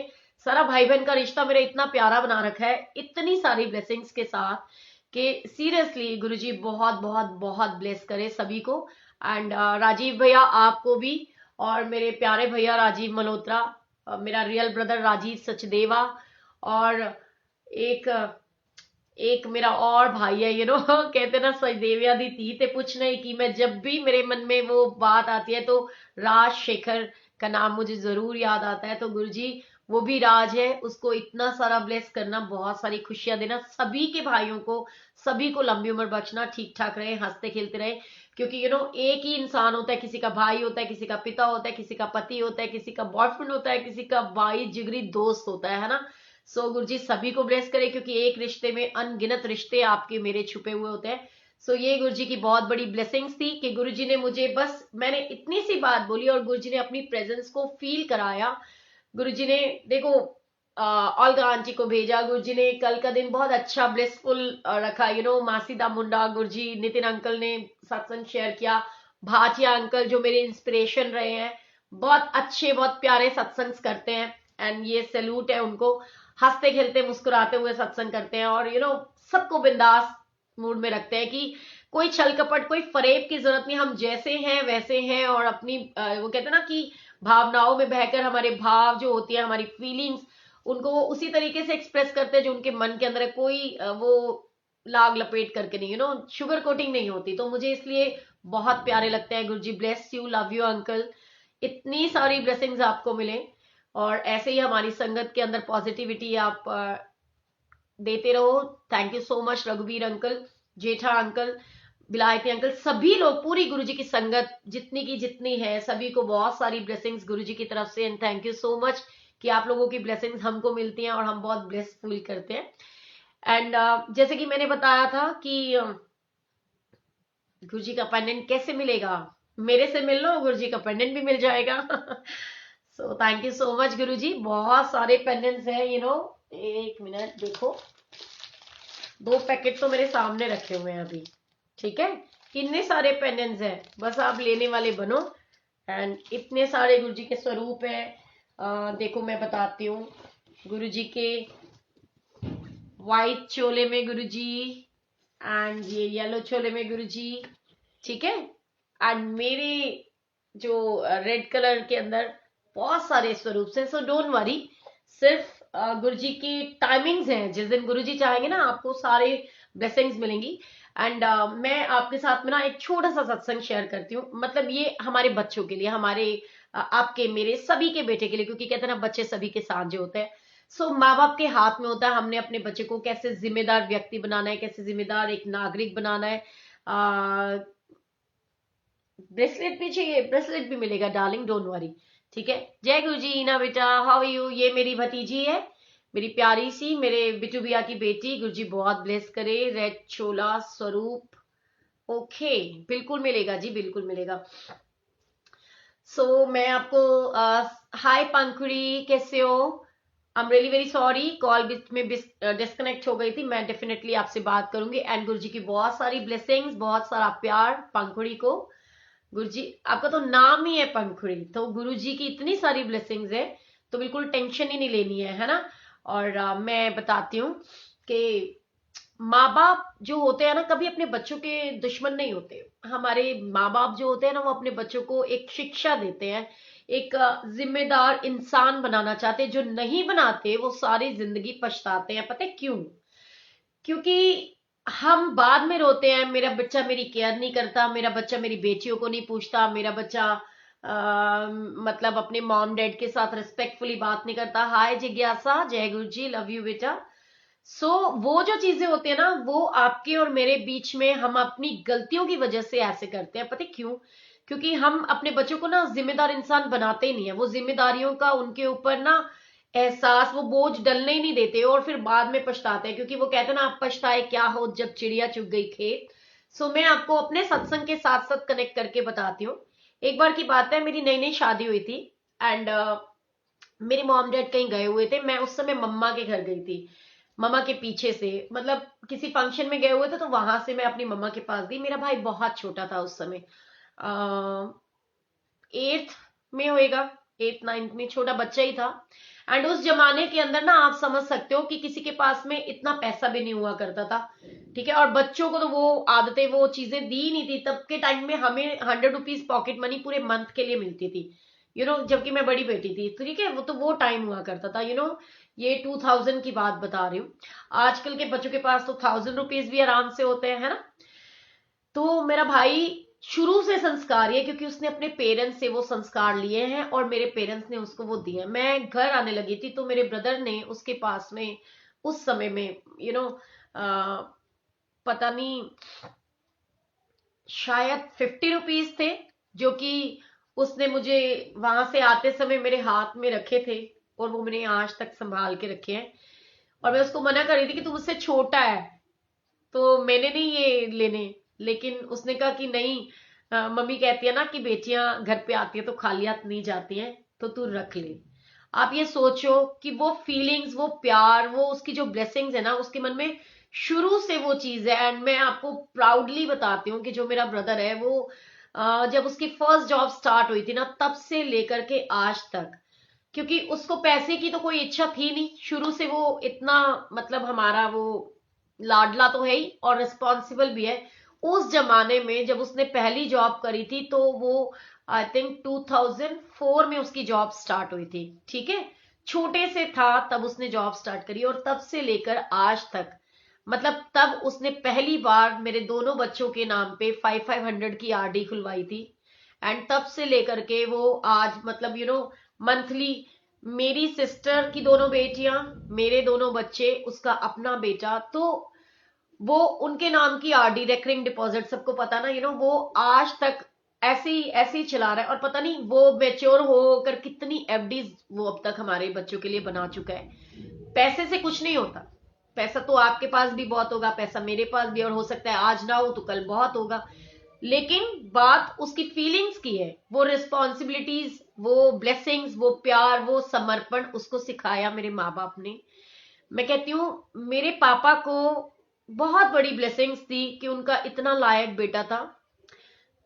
सारा भाई बहन का रिश्ता मेरा इतना प्यारा बना रखा है, इतनी सारी ब्लेसिंग्स के साथ कि सीरियसली गुरुजी बहुत बहुत बहुत ब्लेस करे सभी को। एंड राजीव भैया आपको भी, और मेरे प्यारे भैया राजीव मल्होत्रा, मेरा रियल ब्रदर राजीव सचदेवा, और एक एक मेरा और भाई है कहते ना सचदेविया दी थी ते पूछ नहीं कि मैं जब भी मेरे मन में वो बात आती है तो राजशेखर का नाम मुझे जरूर याद आता है। तो गुरुजी वो भी राज है, उसको इतना सारा ब्लेस करना, बहुत सारी खुशियां देना, सभी के भाइयों को, सभी को लंबी उम्र बख्शना, ठीक ठाक रहे, हंसते खेलते रहे। क्योंकि एक ही इंसान होता है, किसी का भाई होता है, किसी का पिता होता है, किसी का पति होता है, किसी का बॉयफ्रेंड होता है, किसी का भाई जिगरी दोस्त होता है ना। गुरुजी सभी को ब्लेस करे, क्योंकि एक रिश्ते में अनगिनत रिश्ते आपके मेरे छुपे हुए होते हैं। ये गुरुजी की बहुत बड़ी ब्लेसिंग्स थी कि गुरुजी ने मुझे, बस मैंने इतनी सी बात बोली और गुरुजी ने अपनी प्रेजेंस को फील कराया। गुरुजी ने देखो ओल्गा आंटी को भेजा, गुरुजी ने कल का दिन बहुत अच्छा ब्लेसफुल रखा। मासी दा मुंडा गुरुजी, नितिन अंकल ने सत्संग शेयर किया, भाटिया अंकल जो मेरे इंस्पिरेशन रहे हैं, बहुत अच्छे बहुत प्यारे सत्संग करते हैं। एंड ये सैल्यूट है उनको, हंसते खेलते मुस्कुराते हुए सत्संग करते हैं, और सबको बिंदास मूड में रखते हैं कि कोई छल कपट, कोई फरेब की जरूरत नहीं, हम जैसे हैं वैसे हैं। और अपनी वो कहते हैं ना कि भावनाओं में बहकर हमारे भाव जो होती है, हमारी फीलिंग्स, उनको वो उसी तरीके से एक्सप्रेस करते हैं जो उनके मन के अंदर है। कोई वो लाग लपेट करके नहीं, शुगर कोटिंग नहीं होती। तो मुझे इसलिए बहुत प्यारे लगते हैं। Guruji bless you, love you uncle, इतनी सारी ब्लेसिंग्स आपको मिले, और ऐसे ही हमारी संगत के अंदर पॉजिटिविटी आप देते रहो। थैंक यू सो मच रघुवीर अंकल, जेठा अंकल, बिलायती अंकल, सभी लोग, पूरी गुरुजी की संगत जितनी की जितनी है, सभी को बहुत सारी ब्लेसिंग्स गुरुजी की तरफ से। And thank you so much कि आप लोगों की ब्लेसिंग्स हमको मिलती हैं और हम बहुत ब्लेस फील करते हैं। एंड जैसे कि मैंने बताया था कि गुरुजी का पेंडेंट कैसे मिलेगा, मेरे से मिल लो, गुरुजी का पेंडेंट भी मिल जाएगा। थैंक यू सो मच गुरुजी। बहुत सारे पेंडेंट्स हैं। एक मिनट देखो, 2 पैकेट तो मेरे सामने रखे हुए हैं अभी, ठीक है। कितने सारे पेंडेंट्स हैं, बस आप लेने वाले बनो। एंड इतने सारे गुरुजी के स्वरूप है। देखो मैं बताती हूँ, गुरुजी के व्हाइट चोले में गुरुजी, एंड ये येलो चोले में गुरुजी, ठीक है। एंड मेरे जो रेड कलर के अंदर बहुत सारे स्वरूप हैं, सो डोंट वरी। सिर्फ गुरुजी की टाइमिंग्स हैं, जिस दिन गुरुजी चाहेंगे ना आपको सारे ब्लेसिंग्स मिलेंगी। एंड मैं आपके साथ में ना एक छोटा सा सत्संग शेयर करती हूँ, मतलब ये हमारे बच्चों के लिए, हमारे आपके मेरे सभी के बेटे के लिए, क्योंकि कहते हैं ना बच्चे सभी के साझे होते हैं। सो माँ बाप के हाथ में होता है हमने अपने बच्चे को कैसे जिम्मेदार व्यक्ति बनाना है, कैसे जिम्मेदार एक नागरिक बनाना है। ब्रेसलेट भी चाहिए, ब्रेसलेट भी मिलेगा डार्लिंग, डोंट वरी, ठीक है। जय गुरु जी। ईना बेटा हाउ यू। ये मेरी भतीजी है, मेरी प्यारी सी, मेरे बिटू भैया की बेटी। गुरु जी बहुत ब्लेस करे। रेड चोला स्वरूप, ओके, बिल्कुल मिलेगा जी, बिल्कुल मिलेगा। सो मैं आपको हाय पंखुड़ी, कैसे हो? I am really very sorry, call बीच में डिस्कनेक्ट हो गई थी। मैं डेफिनेटली आपसे बात करूंगी। एंड गुरुजी की बहुत सारी ब्लेसिंग्स, बहुत सारा प्यार पंखुड़ी को। गुरुजी आपका तो नाम ही है पंखुड़ी, तो गुरुजी की इतनी सारी ब्लेसिंग्स है, तो बिल्कुल टेंशन ही नहीं लेनी है ना। और मैं बताती हूँ कि माँ बाप जो होते हैं ना, कभी अपने बच्चों के दुश्मन नहीं होते। हमारे माँ बाप जो होते हैं ना, वो अपने बच्चों को एक शिक्षा देते हैं, एक जिम्मेदार इंसान बनाना चाहते हैं। जो नहीं बनाते वो सारी जिंदगी पछताते हैं। पता है क्यों? क्योंकि हम बाद में रोते हैं, मेरा बच्चा मेरी केयर नहीं करता, मेरा बच्चा मेरी बेटियों को नहीं पूछता, मेरा बच्चा मतलब अपने मॉम डैड के साथ रिस्पेक्टफुली बात नहीं करता। हाय जिज्ञासा, जय गुरु जी, लव यू बेटा। वो जो चीजें होती है ना, वो आपके और मेरे बीच में हम अपनी गलतियों की वजह से ऐसे करते हैं। पता है क्यों? क्योंकि हम अपने बच्चों को ना जिम्मेदार इंसान बनाते ही नहीं है। वो जिम्मेदारियों का उनके ऊपर ना एहसास, वो बोझ डलने ही नहीं देते, और फिर बाद में पछताते हैं। क्योंकि वो कहते हैं ना, आप पछताए क्या हो जब चिड़िया चुग गई खेत। मैं आपको अपने सत्संग के साथ साथ कनेक्ट करके बताती हूँ। एक बार की बात है, मेरी नई नई शादी हुई थी। एंड मेरे मॉम डैड कहीं गए हुए थे, मैं उस समय मम्मा के घर गई थी। मम्मा के पीछे से, मतलब किसी फंक्शन में गए हुए थे, तो वहां से मैं अपनी मम्मा के पास गई। मेरा भाई बहुत छोटा था उस समय, 8th में होएगा, 8th 9th में, छोटा बच्चा ही था। एंड उस जमाने के अंदर ना आप समझ सकते हो कि किसी के पास में इतना पैसा भी नहीं हुआ करता था, ठीक है। और बच्चों को तो वो आदतें, वो चीजें दी नहीं थी। तब के टाइम में हमें 100 रुपीज पॉकेट मनी पूरे मंथ के लिए मिलती थी, जबकि मैं बड़ी बेटी थी, तो ठीक है। वो टाइम हुआ करता था, ये 2000 की बात बता रही हूँ। आजकल के बच्चों के पास तो 1000 रुपीज भी आराम से होते हैं, है ना। तो मेरा भाई शुरू से संस्कारी है, क्योंकि उसने अपने पेरेंट्स से वो संस्कार लिए हैं, और मेरे पेरेंट्स ने उसको वो दिए हैं। मैं घर आने लगी थी, तो मेरे ब्रदर ने उसके पास में उस समय में पता नहीं, शायद 50 रुपीज थे, जो कि उसने मुझे वहां से आते समय मेरे हाथ में रखे थे, और वो मैंने आज तक संभाल के रखे हैं। और मैं उसको मना कर रही थी कि तू मुझसे छोटा है, तो मैंने नहीं ये लेने। लेकिन उसने कहा कि नहीं, मम्मी कहती है ना कि बेटियां घर पे आती है तो खाली हाथ नहीं जाती हैं, तो तू रख ले। आप ये सोचो कि वो फीलिंग्स, वो प्यार, वो उसकी जो ब्लेसिंग्स है ना, उसके मन में शुरू से वो चीज है। एंड मैं आपको प्राउडली बताती हूँ कि जो मेरा ब्रदर है, वो जब उसकी फर्स्ट जॉब स्टार्ट हुई थी ना, तब से लेकर के आज तक, क्योंकि उसको पैसे की तो कोई इच्छा थी नहीं शुरू से, वो इतना, मतलब हमारा वो लाडला तो है ही और रिस्पॉन्सिबल भी है। उस जमाने में जब उसने पहली जॉब करी थी, तो वो आई थिंक 2004 में उसकी जॉब स्टार्ट हुई थी, ठीक है। छोटे से था तब उसने जॉब स्टार्ट करी, और तब से लेकर आज तक, मतलब तब उसने पहली बार मेरे दोनों बच्चों के नाम पे 500 की आरडी खुलवाई थी। एंड तब से लेकर के वो आज, मतलब मंथली, मेरी सिस्टर की दोनों बेटियां, मेरे दोनों बच्चे, उसका अपना बेटा, तो वो उनके नाम की आरडी, रेकरिंग डिपॉजिट, सबको पता ना, वो आज तक ऐसे ही चला रहा है। और पता नहीं वो मैच्योर होकर कितनी एफडीज वो अब तक हमारे बच्चों के लिए बना चुका है। पैसे से कुछ नहीं होता। पैसा तो आपके पास भी बहुत होगा, पैसा मेरे पास भी, और हो सकता है आज ना हो तो कल बहुत होगा। लेकिन बात उसकी फीलिंग्स की है, वो रिस्पॉन्सिबिलिटीज, वो ब्लेसिंग्स, वो प्यार, वो समर्पण उसको सिखाया मेरे माँ बाप ने। मैं कहती हूँ मेरे पापा को बहुत बड़ी ब्लेसिंग्स थी कि उनका इतना लायक बेटा था।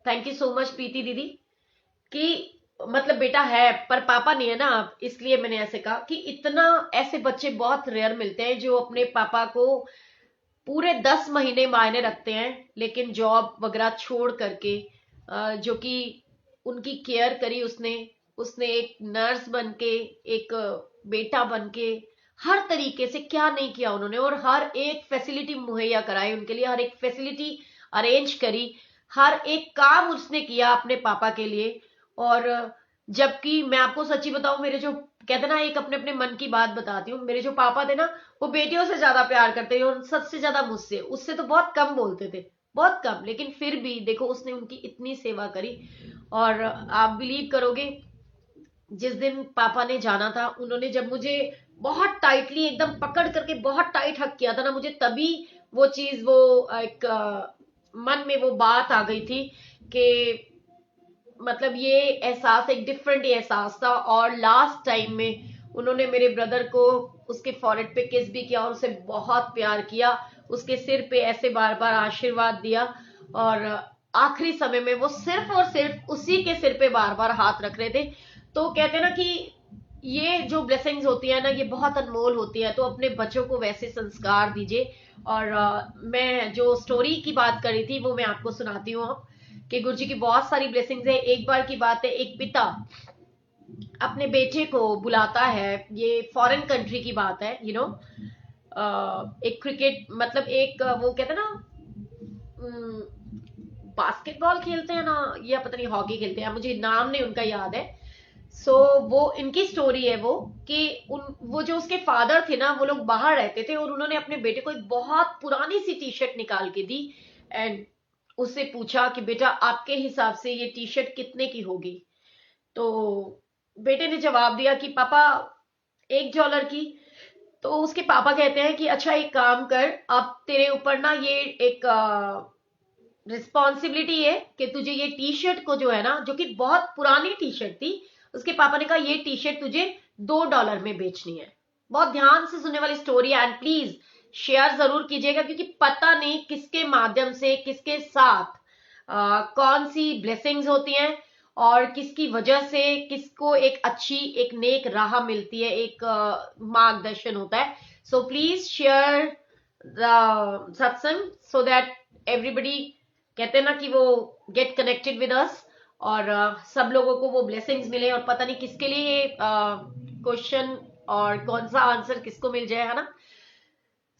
थैंक यू सो मच प्रीति दीदी, कि मतलब बेटा है पर पापा नहीं है ना, इसलिए मैंने ऐसे कहा कि इतना ऐसे बच्चे बहुत रेयर मिलते हैं जो अपने पापा को पूरे 10 महीने मायने रखते हैं, लेकिन जॉब वगैरह छोड़ करके जो कि उनकी केयर करी उसने उसने एक नर्स बन के, एक बेटा बन के, हर तरीके से क्या नहीं किया उन्होंने, और हर एक फैसिलिटी मुहैया कराई उनके लिए, हर एक फैसिलिटी अरेंज करी, हर एक काम उसने किया अपने पापा के लिए। और जबकि मैं आपको सच्ची बताऊं, मेरे जो कहते ना, एक अपने अपने मन की बात बताती हूँ, मेरे जो पापा थे ना, वो बेटियों से ज्यादा प्यार करते थे और सबसे ज्यादा मुझसे, उससे तो बहुत कम बोलते थे, बहुत कम, लेकिन फिर भी देखो उसने उनकी इतनी सेवा करी। और आप बिलीव करोगे, जिस दिन पापा ने जाना था, उन्होंने जब मुझे बहुत टाइटली एकदम पकड़ करके बहुत टाइट हक किया था ना मुझे, तभी वो चीज, वो एक मन में वो बात आ गई थी कि मतलब ये एहसास एक डिफरेंट एहसास था। और लास्ट टाइम में उन्होंने मेरे ब्रदर को उसके फॉरहेड पे किस भी किया और उसे बहुत प्यार किया, उसके सिर पे ऐसे बार बार आशीर्वाद दिया, और आखिरी समय में वो सिर्फ और सिर्फ उसी के सिर पे बार बार हाथ रख रहे थे। तो कहते हैं ना कि ये जो ब्लेसिंग्स होती है ना, ये बहुत अनमोल होती है, तो अपने बच्चों को वैसे संस्कार दीजिए। और मैं जो स्टोरी की बात कर रही थी वो मैं आपको सुनाती हूँ अब, कि गुरु जी की बहुत सारी ब्लेसिंग्स है। एक बार की बात है, एक पिता अपने बेटे को बुलाता है, ये फॉरेन कंट्री की बात है, एक क्रिकेट, मतलब एक वो कहते हैं ना, बास्केटबॉल खेलते हैं ना, या पता नहीं हॉकी खेलते हैं, मुझे नाम नहीं उनका याद है। सो वो इनकी स्टोरी है वो, कि वो जो उसके फादर थे ना, वो लोग बाहर रहते थे और उन्होंने अपने बेटे को एक बहुत पुरानी सी टी शर्ट निकाल के दी, एंड उससे पूछा कि बेटा आपके हिसाब से ये टी शर्ट कितने की होगी। तो बेटे ने जवाब दिया कि पापा $1 की। तो उसके पापा कहते हैं कि अच्छा एक काम कर, अब तेरे ऊपर ना ये एक रिस्पॉन्सिबिलिटी है कि तुझे ये टी शर्ट को जो है ना, जो कि बहुत पुरानी टी शर्ट थी, उसके पापा ने कहा ये टी शर्ट तुझे $2 में बेचनी है। बहुत ध्यान से सुनने वाली स्टोरी है, एंड प्लीज शेयर जरूर कीजिएगा, क्योंकि पता नहीं किसके माध्यम से, किसके साथ कौन सी ब्लेसिंग्स होती हैं और किसकी वजह से किसको एक अच्छी, एक नेक राह मिलती है, एक मार्गदर्शन होता है। सो प्लीज शेयर द सत्संग सो दैट एवरीबडी, कहते हैं ना कि वो गेट कनेक्टेड विद अस, और सब लोगों को वो ब्लेसिंग्स मिले, और पता नहीं किसके लिए ये क्वेश्चन और कौन सा आंसर किसको मिल जाए, है ना।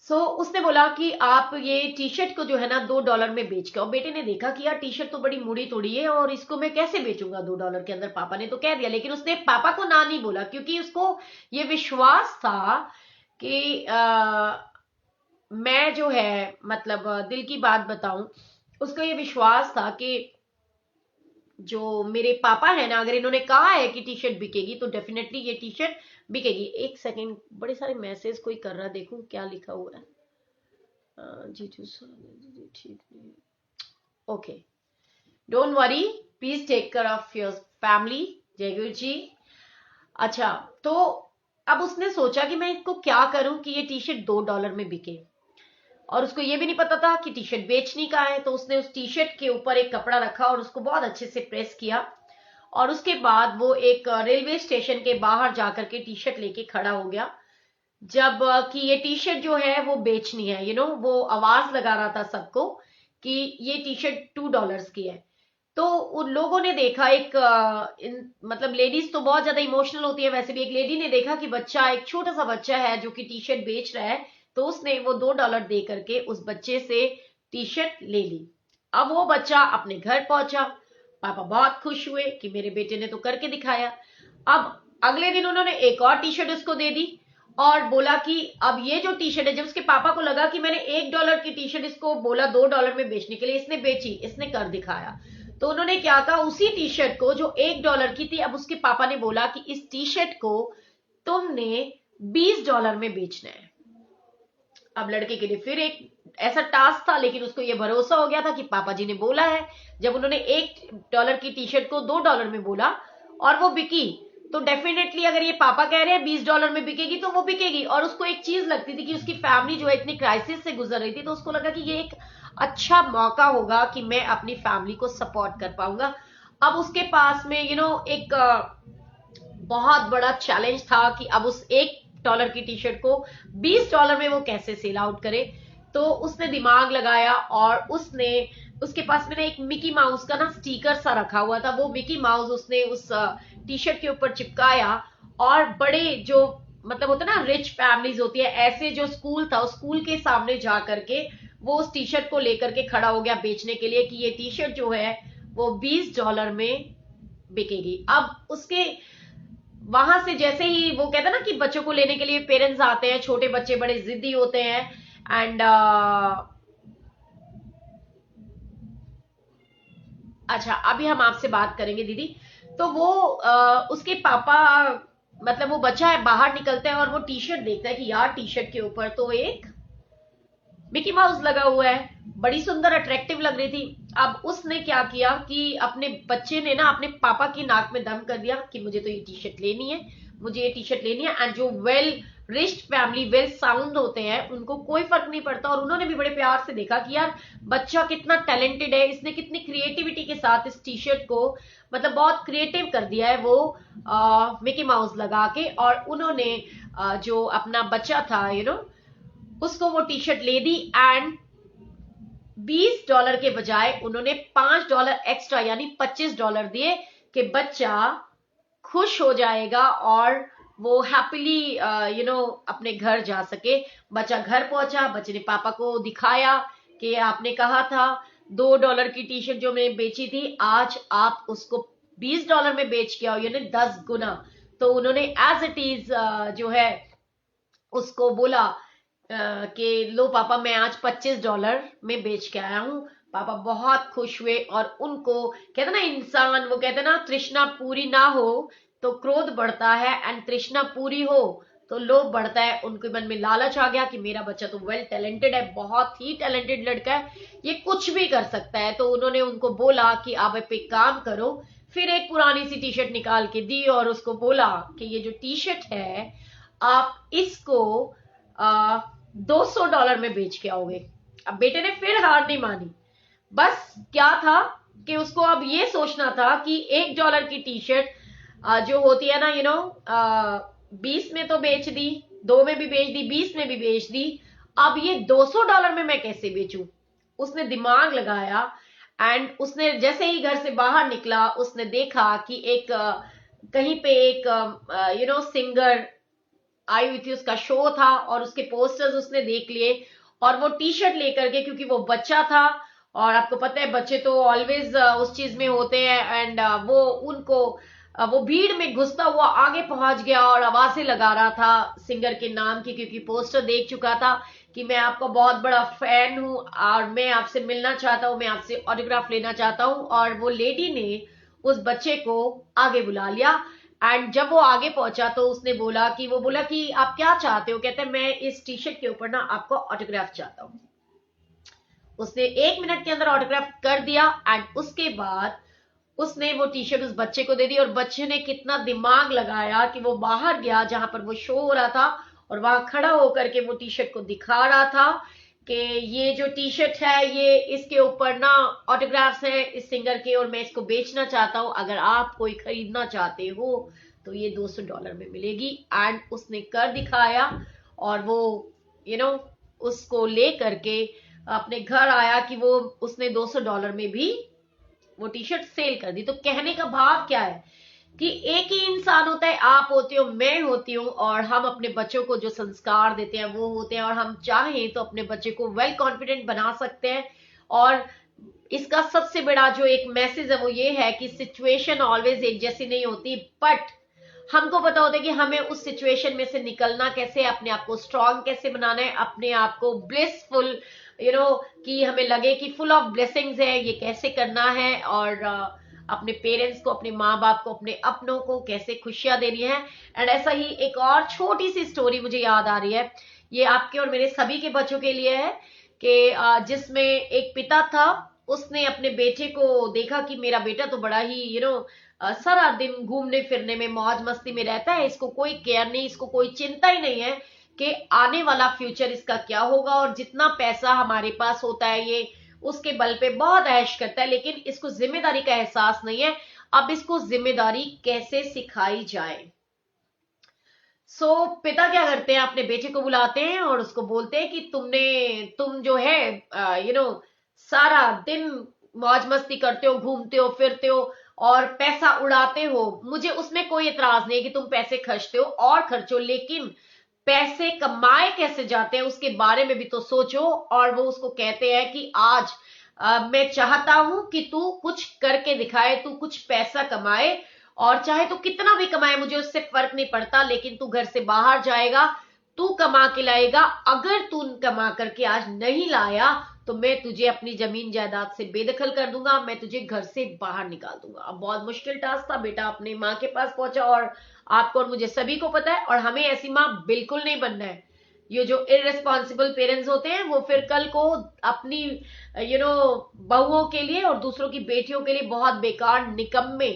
उसने बोला कि आप ये टी शर्ट को जो है ना $2 में बेच के, और बेटे ने देखा कि यार टी शर्ट तो बड़ी मुड़ी तोड़ी है और इसको मैं कैसे बेचूंगा $2 के अंदर, पापा ने तो कह दिया, लेकिन उसने पापा को ना नहीं बोला, क्योंकि उसको ये विश्वास था कि मैं जो है, मतलब दिल की बात बताऊं, उसको ये विश्वास था कि जो मेरे पापा है ना, अगर इन्होंने कहा है कि टी शर्ट बिकेगी तो डेफिनेटली ये टी शर्ट बिकेगी। एक सेकेंड, बड़े सारे मैसेज कोई कर रहा, देखूं क्या लिखा हुआ है। जी ठीक नहीं, okay, don't worry, please take care of your family, जय गुरु जी। अच्छा, तो अब उसने सोचा कि मैं इसको क्या करूं कि ये टी शर्ट $2 में बिके, और उसको ये भी नहीं पता था कि टी शर्ट बेचनी का है। तो उसने उस टी शर्ट के ऊपर एक कपड़ा रखा और उसको बहुत अच्छे से प्रेस किया, और उसके बाद वो एक रेलवे स्टेशन के बाहर जाकर के टी शर्ट लेके खड़ा हो गया, जब कि ये टी शर्ट जो है वो बेचनी है, वो आवाज लगा रहा था सबको कि ये टी शर्ट $2 की है। तो उन लोगों ने देखा, एक मतलब लेडीज तो बहुत ज्यादा इमोशनल होती है, वैसे भी एक लेडी ने देखा कि बच्चा, एक छोटा सा बच्चा है जो कि टी शर्ट बेच रहा है, तो उसने वो $2 दे करके उस बच्चे से टी शर्ट ले ली। अब वो बच्चा अपने घर पहुंचा, पापा बहुत खुश हुए कि मेरे बेटे ने तो करके दिखाया। अब अगले दिन उन्होंने एक और टी शर्ट उसको दे दी, और बोला कि अब ये जो टी शर्ट है, जब उसके पापा को लगा कि मैंने $1 की टी शर्ट इसको बोला $2 में बेचने के लिए, इसने बेची, इसने कर दिखाया। तो उन्होंने क्या कहा, उसी टी शर्ट को जो $1 की थी, अब उसके पापा ने बोला कि इस टी शर्ट को तुमने $20 में बेचना है। अब लड़के के लिए फिर एक ऐसा टास्क था, लेकिन उसको यह भरोसा हो गया था कि पापा जी ने बोला है। जब उन्होंने $1 की टी शर्ट को $2 में बोला और वो बिकी, तो डेफिनेटली अगर ये पापा कह रहे हैं $20 में बिकेगी तो वो बिकेगी। और उसको एक चीज लगती थी कि उसकी फैमिली जो है इतनी क्राइसिस से गुजर रही थी, तो उसको लगा कि ये एक अच्छा मौका होगा कि मैं अपनी फैमिली को सपोर्ट कर पाऊंगा। अब उसके पास में एक बहुत बड़ा चैलेंज था कि अब उस $1 की टी शर्ट को $20 में वो कैसे सेल आउट करे। तो उसने दिमाग लगाया और उसके पास में ना एक मिकी माउस का ना स्टिकर सा रखा हुआ था, वो मिकी माउस उसने उस टी शर्ट के ऊपर चिपकाया। और बड़े जो मतलब होता है ना रिच फैमिलीज होती है, ऐसे जो स्कूल था उस स्कूल के सामने जा करके वो उस टी शर्ट को लेकर के खड़ा हो गया बेचने के लिए कि ये टी शर्ट जो है वो $20 में बिकेगी। अब उसके वहां से जैसे ही वो कहते हैं ना कि बच्चों को लेने के लिए पेरेंट्स आते हैं, छोटे बच्चे बड़े जिद्दी होते हैं एंड अच्छा अभी हम आपसे बात करेंगे दीदी। तो वो उसके पापा मतलब वो बच्चा है बाहर निकलता है और वो टी शर्ट देखता है कि यार टी शर्ट के ऊपर तो एक मिकी माउस लगा हुआ है, बड़ी सुंदर अट्रैक्टिव लग रही थी। अब उसने क्या किया कि अपने बच्चे ने ना अपने पापा की नाक में दम कर दिया कि मुझे तो ये टी शर्ट लेनी है, मुझे ये टी शर्ट लेनी है। एंड जो well rich family well sound होते हैं उनको कोई फर्क नहीं पड़ता, और उन्होंने भी बड़े प्यार से देखा कि यार बच्चा कितना टैलेंटेड है, इसने कितनी क्रिएटिविटी के साथ इस टी शर्ट को मतलब बहुत क्रिएटिव कर दिया है वो मिकी माउस लगा के। और उन्होंने जो अपना बच्चा था उसको वो टी शर्ट ले दी एंड $20 के बजाय उन्होंने $5 एक्स्ट्रा यानी $25 दिए कि बच्चा खुश हो जाएगा और वो हैप्पीली अपने घर जा सके। बच्चा घर पहुंचा, बच्चे ने पापा को दिखाया कि आपने कहा था $2 की टी शर्ट जो मैंने बेची थी आज आप उसको $20 में बेच के आओ, यानी 10 गुना। तो उन्होंने एज इट इज जो है उसको बोला कि लो पापा मैं आज $25 में बेच के आया हूं। पापा बहुत खुश हुए और उनको कहते ना इंसान वो कहते ना तृष्णा पूरी ना हो तो क्रोध बढ़ता है एंड तृष्णा पूरी हो तो लोभ बढ़ता है। उनके मन में लालच आ गया कि मेरा बच्चा तो वेल टैलेंटेड है, बहुत ही टैलेंटेड लड़का है, ये कुछ भी कर सकता है। तो उन्होंने उनको बोला कि आप एक काम करो, फिर एक पुरानी सी टी शर्ट निकाल के दी और उसको बोला कि ये जो टी शर्ट है आप इसको $200 में बेच के आओगे। अब बेटे ने फिर हार नहीं मानी, बस क्या था कि उसको अब ये सोचना था कि $1 की टी शर्ट जो होती है ना 20 में तो बेच दी, 2 में भी बेच दी, 20 में भी बेच दी, अब ये $200 में मैं कैसे बेचूं। उसने दिमाग लगाया एंड उसने जैसे ही घर से बाहर निकला उसने देखा कि एक कहीं पे एक सिंगर आई हुई थी, उसका शो था और उसके पोस्टर्स उसने देख लिए और वो टी शर्ट लेकर के, क्योंकि वो बच्चा था और आपको पता है बच्चे तो ऑलवेज उस चीज में होते हैं एंड वो उनको वो भीड़ में घुसता हुआ आगे पहुंच गया और आवाजें लगा रहा था सिंगर के नाम की, क्योंकि पोस्टर देख चुका था कि मैं आपका बहुत बड़ा फैन हूं और मैं आपसे मिलना चाहता हूं, मैं आपसे ऑटोग्राफ लेना चाहता हूं। और वो लेडी ने उस बच्चे को आगे बुला लिया एंड जब वो आगे पहुंचा तो उसने बोला कि आप क्या चाहते हो। कहते हैं मैं इस टी शर्ट के ऊपर ना आपको ऑटोग्राफ चाहता हूं। उसने 1 मिनट के अंदर ऑटोग्राफ कर दिया एंड उसके बाद उसने वो टी शर्ट उस बच्चे को दे दी। और बच्चे ने कितना दिमाग लगाया कि वो बाहर गया जहां पर वो शो हो रहा था और वहां खड़ा होकर के वो टी शर्ट को दिखा रहा था कि ये जो टी शर्ट है ये इसके ऊपर ना ऑटोग्राफ्स हैं इस सिंगर के और मैं इसको बेचना चाहता हूं, अगर आप कोई खरीदना चाहते हो तो ये $200 में मिलेगी। एंड उसने कर दिखाया और वो उसको ले करके अपने घर आया कि वो उसने $200 में भी वो टी शर्ट सेल कर दी। तो कहने का भाव क्या है कि एक ही इंसान होता है, आप होते हो मैं होती हूँ, और हम अपने बच्चों को जो संस्कार देते हैं वो होते हैं, और हम चाहें तो अपने बच्चे को वेल कॉन्फिडेंट बना सकते हैं। और इसका सबसे बड़ा जो एक मैसेज है वो ये है कि सिचुएशन ऑलवेज एक जैसी नहीं होती, बट हमको पता होता है कि हमें उस सिचुएशन में से निकलना कैसे, अपने आप को स्ट्रांग कैसे बनाना है, अपने आप को ब्लिसफुल कि हमें लगे कि फुल ऑफ ब्लेसिंग्स है, ये कैसे करना है, और अपने पेरेंट्स को, अपने माँ बाप को, अपने अपनों को कैसे खुशियां देनी है। एंड ऐसा ही एक और छोटी सी स्टोरी मुझे याद आ रही है, ये आपके और मेरे सभी के बच्चों के लिए है कि जिसमें एक पिता था, उसने अपने बेटे को देखा कि मेरा बेटा तो बड़ा ही सारा दिन घूमने फिरने में मौज मस्ती में रहता है, इसको कोई केयर नहीं, इसको कोई चिंता ही नहीं है कि आने वाला फ्यूचर इसका क्या होगा, और जितना पैसा हमारे पास होता है ये उसके बल पे बहुत ऐश करता है, लेकिन इसको जिम्मेदारी का एहसास नहीं है। अब इसको जिम्मेदारी कैसे सिखाई जाए। पिता क्या करते हैं, अपने बेटे को बुलाते हैं और उसको बोलते हैं कि तुम जो है सारा दिन मौज मस्ती करते हो, घूमते हो, फिरते हो और पैसा उड़ाते हो। मुझे उसमें कोई एतराज नहीं है कि तुम पैसे खर्चते हो और खर्चो, लेकिन पैसे कमाए कैसे जाते हैं उसके बारे में भी तो सोचो। और वो उसको कहते हैं कि आज मैं चाहता हूं कि तू कुछ करके दिखाए, तू कुछ पैसा कमाए, और चाहे तू कितना भी कमाए मुझे उससे फर्क नहीं पड़ता, लेकिन तू घर से बाहर जाएगा, तू कमा के लाएगा। अगर तू कमा करके आज नहीं लाया तो मैं तुझे अपनी जमीन जायदाद से बेदखल कर दूंगा, मैं तुझे घर से बाहर निकाल दूंगा। अब बहुत मुश्किल टास्क था, बेटा अपने माँ के पास पहुंचा, और आपको और मुझे सभी को पता है, और हमें ऐसी माँ बिल्कुल नहीं बनना है। ये जो इररिस्पॉन्सिबल पेरेंट्स होते हैं वो फिर कल को अपनी बहुओं के लिए और दूसरों की बेटियों के लिए बहुत बेकार, निकम्मे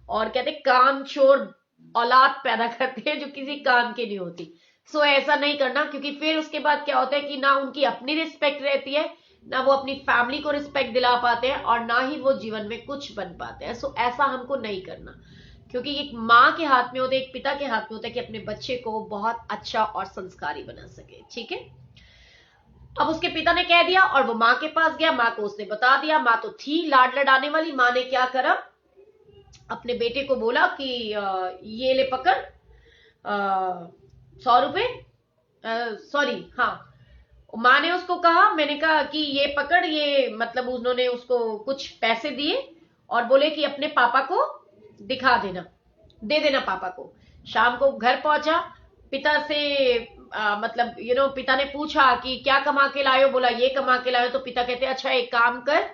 और कहते कामचोर औलाद पैदा करते हैं जो किसी काम की नहीं होती। ऐसा नहीं करना, क्योंकि फिर उसके बाद क्या होता है कि ना उनकी अपनी रिस्पेक्ट रहती है, ना वो अपनी फैमिली को रिस्पेक्ट दिला पाते हैं, और ना ही वो जीवन में कुछ बन पाते हैं। ऐसा हमको नहीं करना, क्योंकि एक माँ के हाथ में होता है, एक पिता के हाथ में होता है कि अपने बच्चे को बहुत अच्छा और संस्कारी बना सके। ठीक है। अब उसके पिता ने कह दिया और वो माँ के पास गया, माँ को उसने बता दिया। माँ तो थी लाड लडाने वाली, माँ ने क्या करा, अपने बेटे को बोला कि ये ले पकड़ 100 रुपए, सॉरी हाँ, माँ ने उसको कहा, मैंने कहा कि ये पकड़, ये मतलब उन्होंने उसको कुछ पैसे दिए और बोले कि अपने पापा को दिखा देना, दे देना पापा को। शाम को घर पहुंचा, पिता से मतलब पिता ने पूछा कि क्या कमा के लाए हो, बोला ये कमा के लाए हो। तो पिता कहते अच्छा एक काम कर,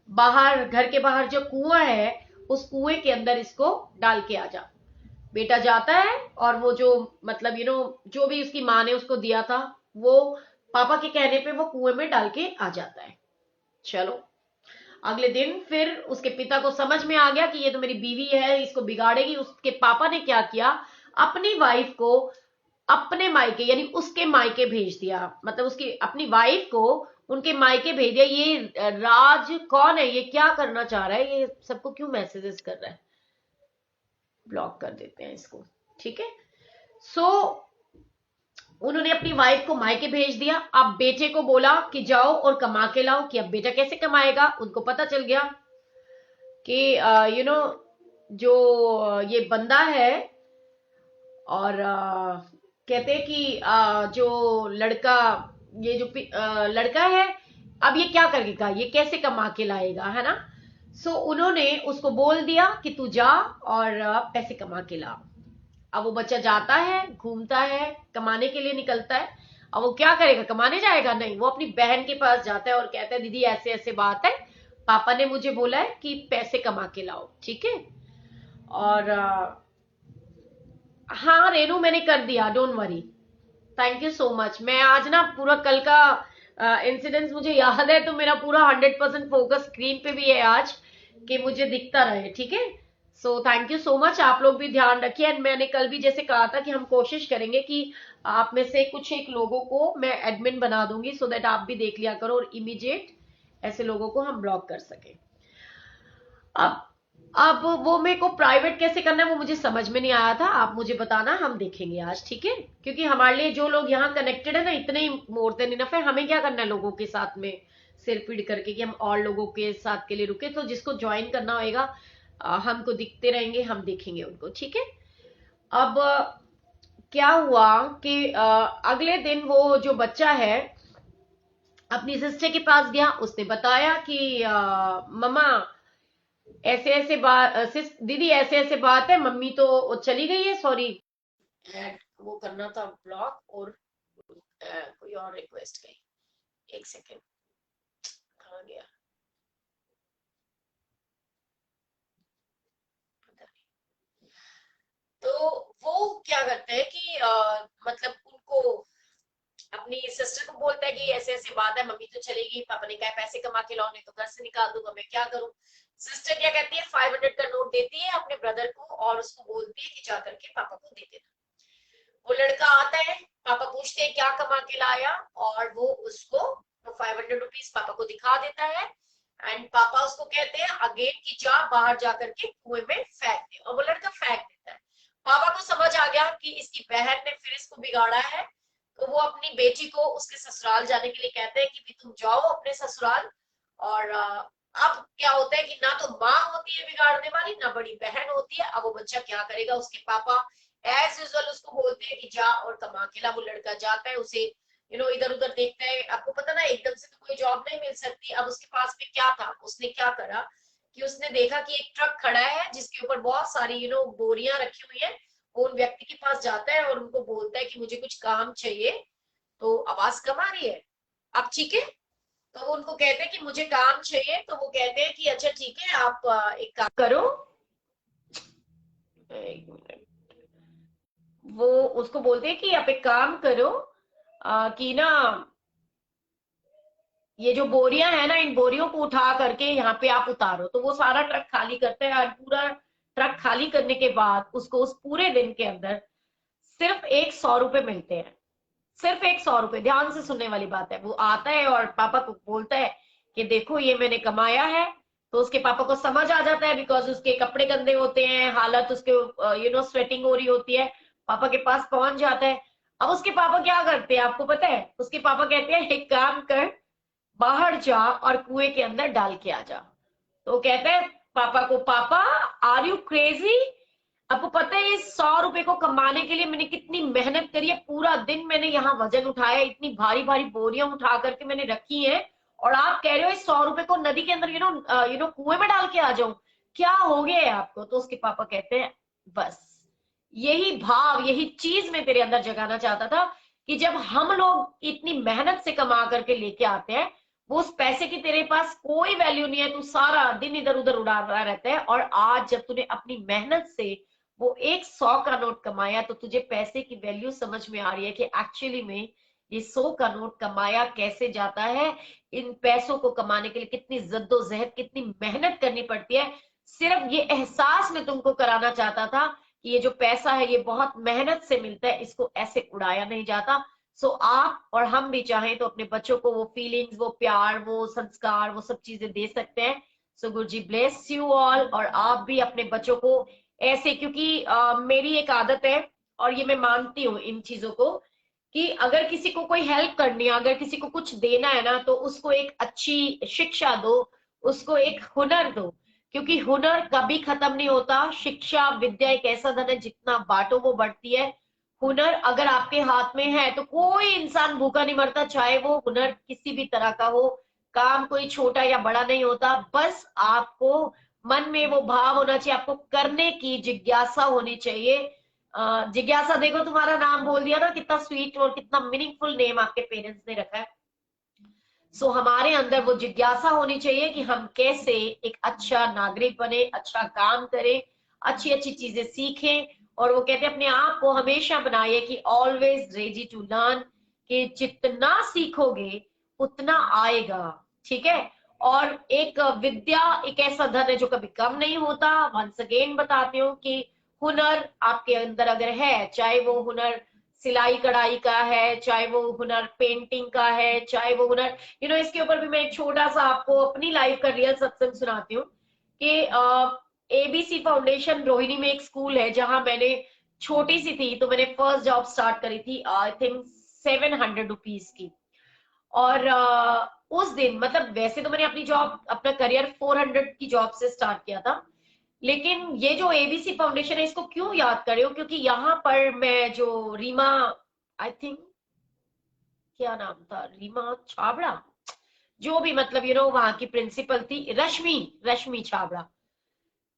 बाहर घर के बाहर जो कुआं है उस कुएं के अंदर इसको डाल के आ जा। बेटा जाता है और वो जो मतलब जो भी उसकी माँ ने उसको दिया था वो पापा के कहने पे वो कुएं में डाल के आ जाता है। चलो, अगले दिन फिर उसके पिता को समझ में आ गया कि ये तो मेरी बीवी है, इसको बिगाड़ेगी। उसके पापा ने क्या किया, अपनी वाइफ को अपने मायके यानी उसके मायके भेज दिया, मतलब उसकी अपनी वाइफ को उनके मायके भेज दिया। ये राज कौन है, ये क्या करना चाह रहा है, ये सबको क्यों मैसेजेस कर रहा है, ब्लॉक कर देते हैं इसको। ठीक है। उन्होंने अपनी वाइफ को मायके भेज दिया। अब बेटे को बोला कि जाओ और कमा के लाओ, कि अब बेटा कैसे कमाएगा। उनको पता चल गया कि जो ये बंदा है, और कहते हैं कि जो लड़का, ये जो लड़का है, अब ये क्या करेगा, ये कैसे कमा के लाएगा, है ना। उन्होंने उसको बोल दिया कि तू जा और पैसे कमा के ला। अब वो बच्चा जाता है, घूमता है, कमाने के लिए निकलता है। अब वो क्या करेगा, कमाने जाएगा नहीं, वो अपनी बहन के पास जाता है और कहता है दीदी ऐसे ऐसे बात है, पापा ने मुझे बोला है कि पैसे कमा के लाओ। ठीक है। और हाँ रेनू, मैंने कर दिया, don't worry, thank you so much. मैं आज ना पूरा कल का इंसिडेंस मुझे याद है, तो मेरा पूरा 100% फोकस स्क्रीन पे भी है आज, कि मुझे दिखता रहे। ठीक है। Thank you so much. आप लोग भी ध्यान रखिए। एंड मैंने कल भी जैसे कहा था कि हम कोशिश करेंगे कि आप में से कुछ एक लोगों को मैं एडमिन बना दूंगी, सो दैट आप भी देख लिया करो और इमीडिएट ऐसे लोगों को हम ब्लॉक कर सके। अब अब वो मेरे को प्राइवेट कैसे करना है वो मुझे समझ में नहीं आया था, आप मुझे बताना, हम देखेंगे आज। ठीक है। क्योंकि हमारे लिए जो लोग यहाँ कनेक्टेड है ना, इतने ही मोर देन इनफ है। हमें क्या करना है लोगों के साथ में सिर पीड़ करके कि हम और लोगों के साथ के लिए रुके। तो जिसको ज्वाइन करना होगा, हमको दिखते रहेंगे, हम देखेंगे उनको। ठीक है। अब क्या हुआ कि अगले दिन वो जो बच्चा है अपनी सिस्टर के पास गया, उसने बताया कि मम्मा ऐसे ऐसे बात, दीदी ऐसे ऐसे बात है, मम्मी तो चली गई है, सॉरी ऐड वो करना था ब्लॉक, और कोई और रिक्वेस्ट गई। एक सेकेंड, कहाँ गया, पता नहीं। तो वो क्या करते हैं कि मतलब उनको अपनी सिस्टर को बोलता है कि ऐसे ऐसे बात है, मम्मी तो चलेगी, पापा ने कहा पैसे कमा के लाओ नहीं तो घर से निकाल दूंगा, मैं क्या करूं। सिस्टर क्या कहती है, 500 का नोट देती है अपने ब्रदर को और उसको बोलती है कि जा करके पापा को दे देना। वो लड़का आता है, पापा पूछते हैं क्या कमा के लाया, और वो उसको तो 500 रुपीज पापा को दिखा देता है एंड पापा उसको कहते हैं अगेन कि जा बाहर जाकर के कुएं में फेंक दे, और वो लड़का फेंक देता है। पापा को समझ आ गया कि इसकी बहन ने फिर इसको बिगाड़ा है, तो वो अपनी बेटी को उसके ससुराल जाने के लिए कहते हैं कि भी तुम जाओ अपने ससुराल। और अब क्या होता है कि ना तो माँ होती है बिगाड़ने वाली, ना बड़ी बहन होती है। अब वो बच्चा क्या करेगा, उसके पापा एज यूजुअल उसको बोलते हैं कि जा और कमा के ला। वो लड़का जाता है, उसे इधर उधर देखता है। आपको पता ना एकदम से तो कोई जॉब नहीं मिल सकती। अब उसके पास में क्या था, उसने क्या करा कि उसने देखा कि एक ट्रक खड़ा है जिसके ऊपर बहुत सारी बोरियां रखी हुई है। वो उन व्यक्ति के पास जाता है और उनको बोलता है कि मुझे कुछ काम चाहिए। तो आवाज कम आ रही है, अब ठीक है। तो वो उनको कहते हैं कि मुझे काम चाहिए, तो वो कहते हैं कि अच्छा ठीक है, आप एक काम करो। एक मिनट। वो उसको बोलते हैं कि आप एक काम करो कि ना ये जो बोरियां है ना, इन बोरियों को उठा करके यहाँ पे आप उतारो। तो वो सारा ट्रक खाली करता है और पूरा ट्रक खाली करने के बाद उसको उस पूरे दिन के अंदर सिर्फ 100 रुपए मिलते हैं। सिर्फ 100 रुपए, ध्यान से सुनने वाली बात है। वो आता है और पापा को बोलता है कि देखो ये मैंने कमाया है। तो उसके पापा को समझ आ जाता है, बिकॉज उसके कपड़े गंदे होते हैं, हालत उसके स्वेटिंग हो रही होती है। पापा के पास पहुंच जाता है। अब उसके पापा क्या करते हैं आपको पता है? उसके पापा कहते हैं एक काम कर, बाहर जा और कुएं के अंदर डाल के आ जा। तो कहते हैं पापा को, पापा आर यू क्रेजी? आपको पता है इस 100 रुपए को कमाने के लिए मैंने कितनी मेहनत करी है? पूरा दिन मैंने यहाँ वजन उठाया, इतनी भारी भारी बोरियां उठा करके मैंने रखी है, और आप कह रहे हो इस 100 रुपए को नदी के अंदर कुएं में डाल के आ जाऊं? क्या हो गया है आपको? तो उसके पापा कहते हैं बस यही भाव, यही चीज मैं तेरे अंदर जगाना चाहता था कि जब हम लोग इतनी मेहनत से कमा करके लेके आते हैं, वो उस पैसे की तेरे पास कोई वैल्यू नहीं है। तू सारा दिन इधर उधर उड़ा रहा रहता है, और आज जब तूने अपनी मेहनत से वो 100 का नोट कमाया, तो तुझे पैसे की वैल्यू समझ में आ रही है कि एक्चुअली में ये 100 का नोट कमाया कैसे जाता है। इन पैसों को कमाने के लिए कितनी जद्दोजहद, कितनी मेहनत करनी पड़ती है। सिर्फ ये एहसास मैं तुमको कराना चाहता था कि ये जो पैसा है ये बहुत मेहनत से मिलता है, इसको ऐसे उड़ाया नहीं जाता। सो आप और हम भी चाहें तो अपने बच्चों को वो फीलिंग्स, वो प्यार, वो संस्कार, वो सब चीजें दे सकते हैं। सो गुरु जी ब्लेस यू ऑल। और आप भी अपने बच्चों को ऐसे, क्योंकि मेरी एक आदत है और ये मैं मानती हूँ इन चीजों को, कि अगर किसी को कोई हेल्प करनी है, अगर किसी को कुछ देना है ना, तो उसको एक अच्छी शिक्षा दो, उसको एक हुनर दो। क्योंकि हुनर कभी खत्म नहीं होता। शिक्षा विद्या एक ऐसा धन है, जितना बांटो वो बढ़ती है। हुनर अगर आपके हाथ में है तो कोई इंसान भूखा नहीं मरता, चाहे वो हुनर किसी भी तरह का हो। काम कोई छोटा या बड़ा नहीं होता, बस आपको मन में वो भाव होना चाहिए, आपको करने की जिज्ञासा होनी चाहिए। जिज्ञासा, देखो तुम्हारा नाम बोल दिया ना, कितना स्वीट और कितना मीनिंगफुल नेम आपके पेरेंट्स ने रखा है। सो हमारे अंदर वो जिज्ञासा होनी चाहिए कि हम कैसे एक अच्छा नागरिक बने, अच्छा काम करें, अच्छी अच्छी चीजें सीखें। और वो कहते हैं अपने आप को हमेशा बनाइए कि ऑलवेज रेडी टू लर्न, कि जितना सीखोगे उतना आएगा। ठीक है? और एक विद्या एक ऐसा धन है जो कभी कम नहीं होता। वंस अगेन बताती हूँ कि हुनर आपके अंदर अगर है, चाहे वो हुनर सिलाई कढ़ाई का है, चाहे वो हुनर पेंटिंग का है, चाहे वो हुनर इसके ऊपर भी मैं एक छोटा सा आपको अपनी लाइफ का रियल सत्संग सुनाती हूँ कि एबीसी फाउंडेशन रोहिणी में एक स्कूल है जहां मैंने, छोटी सी थी तो मैंने फर्स्ट जॉब स्टार्ट करी थी, आई थिंक 700 रुपीज की। और उस दिन, मतलब वैसे तो मैंने अपनी जॉब, अपना करियर 400 की जॉब से स्टार्ट किया था, लेकिन ये जो एबीसी फाउंडेशन है इसको क्यों याद करे हो, क्योंकि यहाँ पर मैं जो रीमा, आई थिंक क्या नाम था, रीमा छाबड़ा, जो भी, मतलब वहां की प्रिंसिपल थी रश्मि, रश्मि छाबड़ा।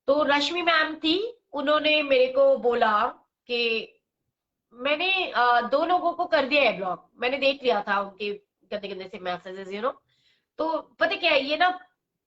तो रश्मि मैम थी, उन्होंने मेरे को बोला कि मैंने दो लोगों को कर दिया है ब्लॉक, मैंने देख लिया था उनके गंदे गंदे से मैसेजेस तो पता क्या है, ये ना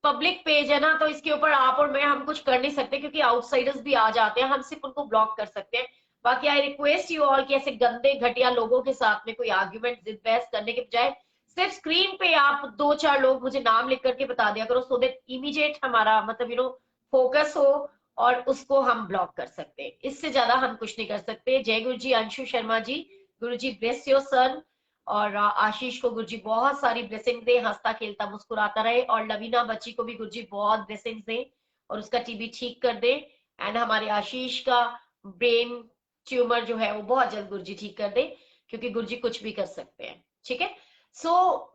पब्लिक पेज है ना, तो इसके ऊपर आप और मैं हम कुछ कर नहीं सकते, क्योंकि आउटसाइडर्स भी आ जाते हैं, हम सिर्फ उनको ब्लॉक कर सकते हैं। बाकी आई रिक्वेस्ट यू ऑल कि ऐसे गंदे घटिया लोगों के साथ में कोई आर्ग्यूमेंट जिद बहस करने के बजाय सिर्फ स्क्रीन पे आप दो चार लोग मुझे नाम लिख करके बता दिया करो, सो दैट इमीडिएट हमारा मतलब फोकस हो और उसको हम ब्लॉक कर सकते हैं। इससे ज्यादा हम कुछ नहीं कर सकते। जय गुरु जी, अंशु शर्मा जी, गुरु जी ब्लेस योर सन। और आशीष को गुरुजी बहुत सारी ब्लेसिंग दे, हंसता खेलता मुस्कुराता रहे। और लवीना बच्ची को भी गुरुजी बहुत ब्लेसिंग्स दे और उसका टीबी ठीक कर दे। एंड हमारे आशीष का ब्रेन ट्यूमर जो है वो बहुत जल्द गुरुजी ठीक कर दे, क्योंकि गुरुजी कुछ भी कर सकते हैं। ठीक है।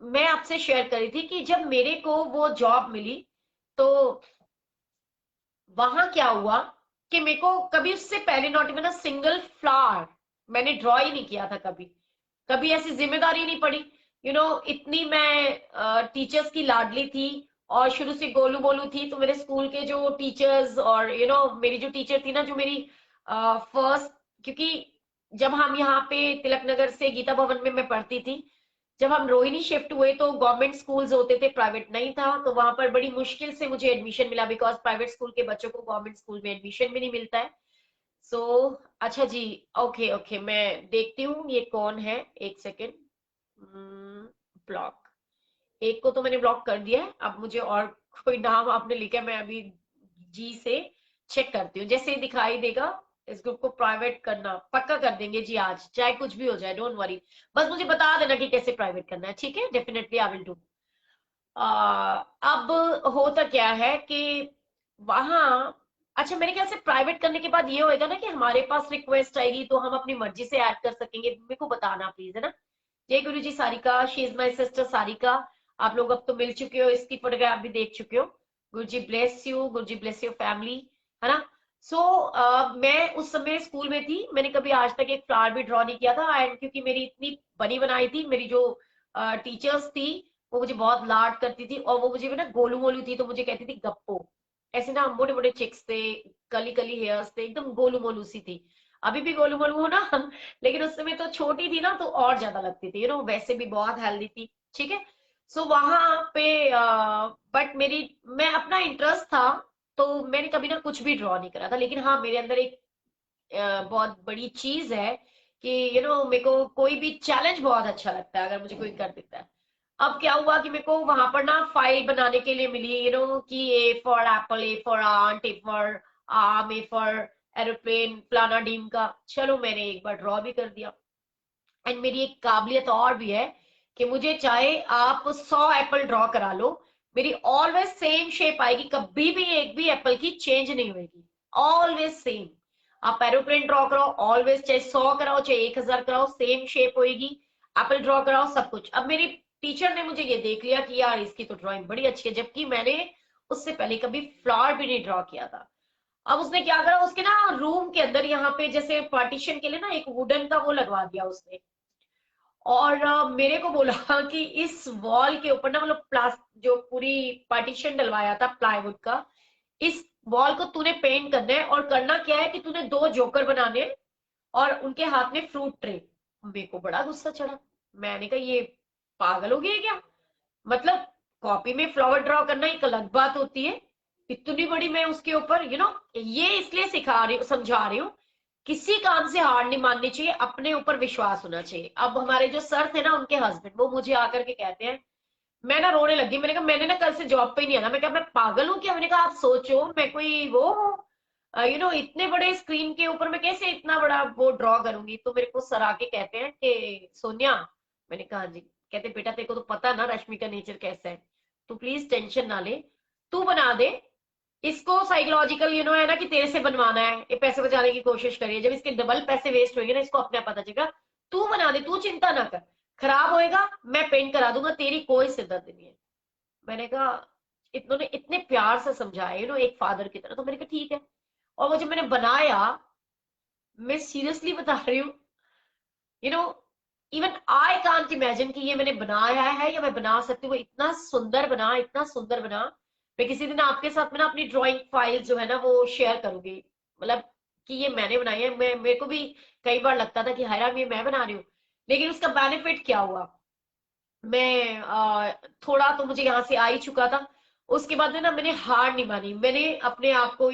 मैं आपसे शेयर कर रही थी कि जब मेरे को वो जॉब मिली तो वहां क्या हुआ कि मेरे को कभी उससे पहले not even a single flower मैंने ड्रॉ ही नहीं किया था कभी। कभी ऐसी जिम्मेदारी नहीं पड़ी। इतनी मैं टीचर्स की लाडली थी और शुरू से गोलू मोलू थी। तो मेरे स्कूल के जो टीचर्स और मेरी जो टीचर थी ना, जो मेरी फर्स्ट, क्योंकि जब हम यहाँ पे तिलक नगर से गीता भवन में मैं पढ़ती थी, जब हम रोहिणी शिफ्ट हुए तो गवर्नमेंट स्कूल्स होते थे, प्राइवेट नहीं था। तो वहां पर बड़ी मुश्किल से मुझे एडमिशन मिला, बिकॉज प्राइवेट स्कूल के बच्चों को गवर्नमेंट स्कूल में एडमिशन भी नहीं मिलता है। सो अच्छा जी, ओके ओके, मैं देखती हूँ ये कौन है, एक सेकेंड। ब्लॉक, एक को तो मैंने ब्लॉक कर दिया है। अब मुझे और कोई नाम आपने लिखा है, मैं अभी जी से चेक करती हूँ। जैसे ही दिखाई देगा इस ग्रुप को प्राइवेट करना पक्का कर देंगे जी, आज चाहे कुछ भी हो जाए, डोंट वरी। बस मुझे बता देना कि कैसे प्राइवेट करना है, ठीक है? Definitely I will do. अब होता क्या है कि वहां, अच्छा मेरे ख्याल से प्राइवेट करने के बाद ये होएगा ना कि हमारे पास रिक्वेस्ट आएगी तो हम अपनी मर्जी से ऐड कर सकेंगे। मेरे को बताना प्लीज, है ना? जय Guru ji Sarika, she is my sister Sarika. आप लोग अब तो मिल चुके हो, इसकी फोटोग्राफ भी देख चुके हो। गुरु ji bless you, Guru ji bless your family, है ना? मैं उस समय स्कूल में थी, मैंने कभी आज तक एक फ्लावर भी ड्रॉ नहीं किया था। एंड क्योंकि मेरी इतनी बनी बनाई थी, मेरी जो टीचर्स थी वो मुझे बहुत लाड करती थी, और वो मुझे भी ना गोलू मोलू थी, तो मुझे कहती थी गप्पो। ऐसे ना मोटे मोटे चिक्स थे, कली कली हेयर्स थे, एकदम गोलू मोलू सी थी। अभी भी गोलू मोलू हो ना लेकिन उस समय तो छोटी थी ना, तो और ज्यादा लगती थी। वैसे भी बहुत हेल्दी थी। ठीक है। वहां पे बट मेरी, मैं अपना इंटरेस्ट था, तो मैंने कभी ना कुछ भी ड्रॉ नहीं करा था। लेकिन हाँ, मेरे अंदर एक बहुत बड़ी चीज है कि मेरे को कोई भी चैलेंज बहुत अच्छा लगता है अगर मुझे कोई कर देता है। अब क्या हुआ कि मेरे को वहां पर ना फाइल बनाने के लिए मिली, कि A for apple, A for ant, A for arm, A for aeroplane, फलाना डीम का। चलो मैंने एक बार ड्रॉ भी कर दिया। एंड मेरी एक काबिलियत और भी है कि मुझे चाहे आप 100 एप्पल ड्रॉ करा लो, मेरी ऑलवेज सेम शेप आएगी, कभी भी एक भी एप्पल की चेंज नहीं होगी, ऑलवेज सेम। आप एरोप्लेन ड्रॉ कराओ, ऑलवेज, चाहे 100 कराओ चाहे 1000 कराओ, सेम शेप होगी। एप्पल ड्रॉ कराओ, सब कुछ। अब मेरी टीचर ने मुझे ये देख लिया कि यार इसकी तो ड्राइंग बड़ी अच्छी है, जबकि मैंने उससे पहले कभी फ्लावर भी नहीं ड्रॉ किया था। अब उसने क्या करा, उसके ना रूम के अंदर यहाँ पे जैसे पार्टीशन के लिए ना एक वुडन का वो लगवा दिया उसने। और मेरे को बोला कि इस वॉल के ऊपर ना, मतलब प्लास जो पूरी पार्टीशन डलवाया था प्लाईवुड का, इस वॉल को तूने पेंट करना है। और करना क्या है कि तूने दो जोकर बनाने हैं और उनके हाथ में फ्रूट ट्रे। मेरे को बड़ा गुस्सा चढ़ा। मैंने कहा ये पागल हो गई है क्या? मतलब कॉपी में फ्लावर ड्रॉ करना एक अलग बात होती है, इतनी बड़ी मैं उसके ऊपर ये इसलिए सिखा रही हूँ, समझा रही हूँ, किसी काम से हार नहीं माननी चाहिए, अपने ऊपर विश्वास होना चाहिए। अब हमारे जो सर थे ना, उनके हस्बैंड, वो मुझे आकर के कहते हैं, मैं ना रोने लगी। मैंने कहा मैंने ना कल से जॉब पे नहीं आना। मैं कहा मैं पागल हूँ क्या? मैंने कहा आप सोचो मैं कोई वो हूँ, इतने बड़े स्क्रीन के ऊपर मैं कैसे इतना बड़ा वो ड्रॉ करूंगी? तो मेरे को सर आके कहते हैं कि सोनिया, मैंने कहा "हाँ जी"। कहते बेटा तेरे को तो पता ना रश्मि का नेचर कैसा है, तू प्लीज टेंशन ना ले, तू बना दे इसको। साइकोलॉजिकल है ना कि तेरे से बनवाना है, ये पैसे बचाने की कोशिश करिए, जब इसके डबल पैसे वेस्ट होंगे ना, इसको अपने आप पता चलेगा। तू बना दे, तू चिंता ना कर, खराब होएगा मैं पेंट करा दूंगा, तेरी कोई सिरदर्द नहीं है। मैंने कहा, इन्होंने इतने प्यार से समझाया एक फादर की तरह, तो मैंने कहा ठीक है। और वो जब मैंने बनाया, मैं सीरियसली बता रही हूँ, you know even I can't imagine कि ये मैंने बनाया है या मैं बना सकती हूँ। इतना सुंदर बना, इतना सुंदर बना। मैं किसी दिन आपके साथ में ना अपनी ड्राइंग फाइल जो है ना वो शेयर करूंगी, मतलब कि ये मैंने बनाई है। मेरे को भी कई बार लगता था कि हाय राम ये मैं बना रही हूँ, लेकिन उसका बेनिफिट क्या हुआ, मैं थोड़ा तो मुझे यहाँ से आ ही चुका था। उसके बाद में ना मैंने हार नहीं मानी, मैंने अपने आप को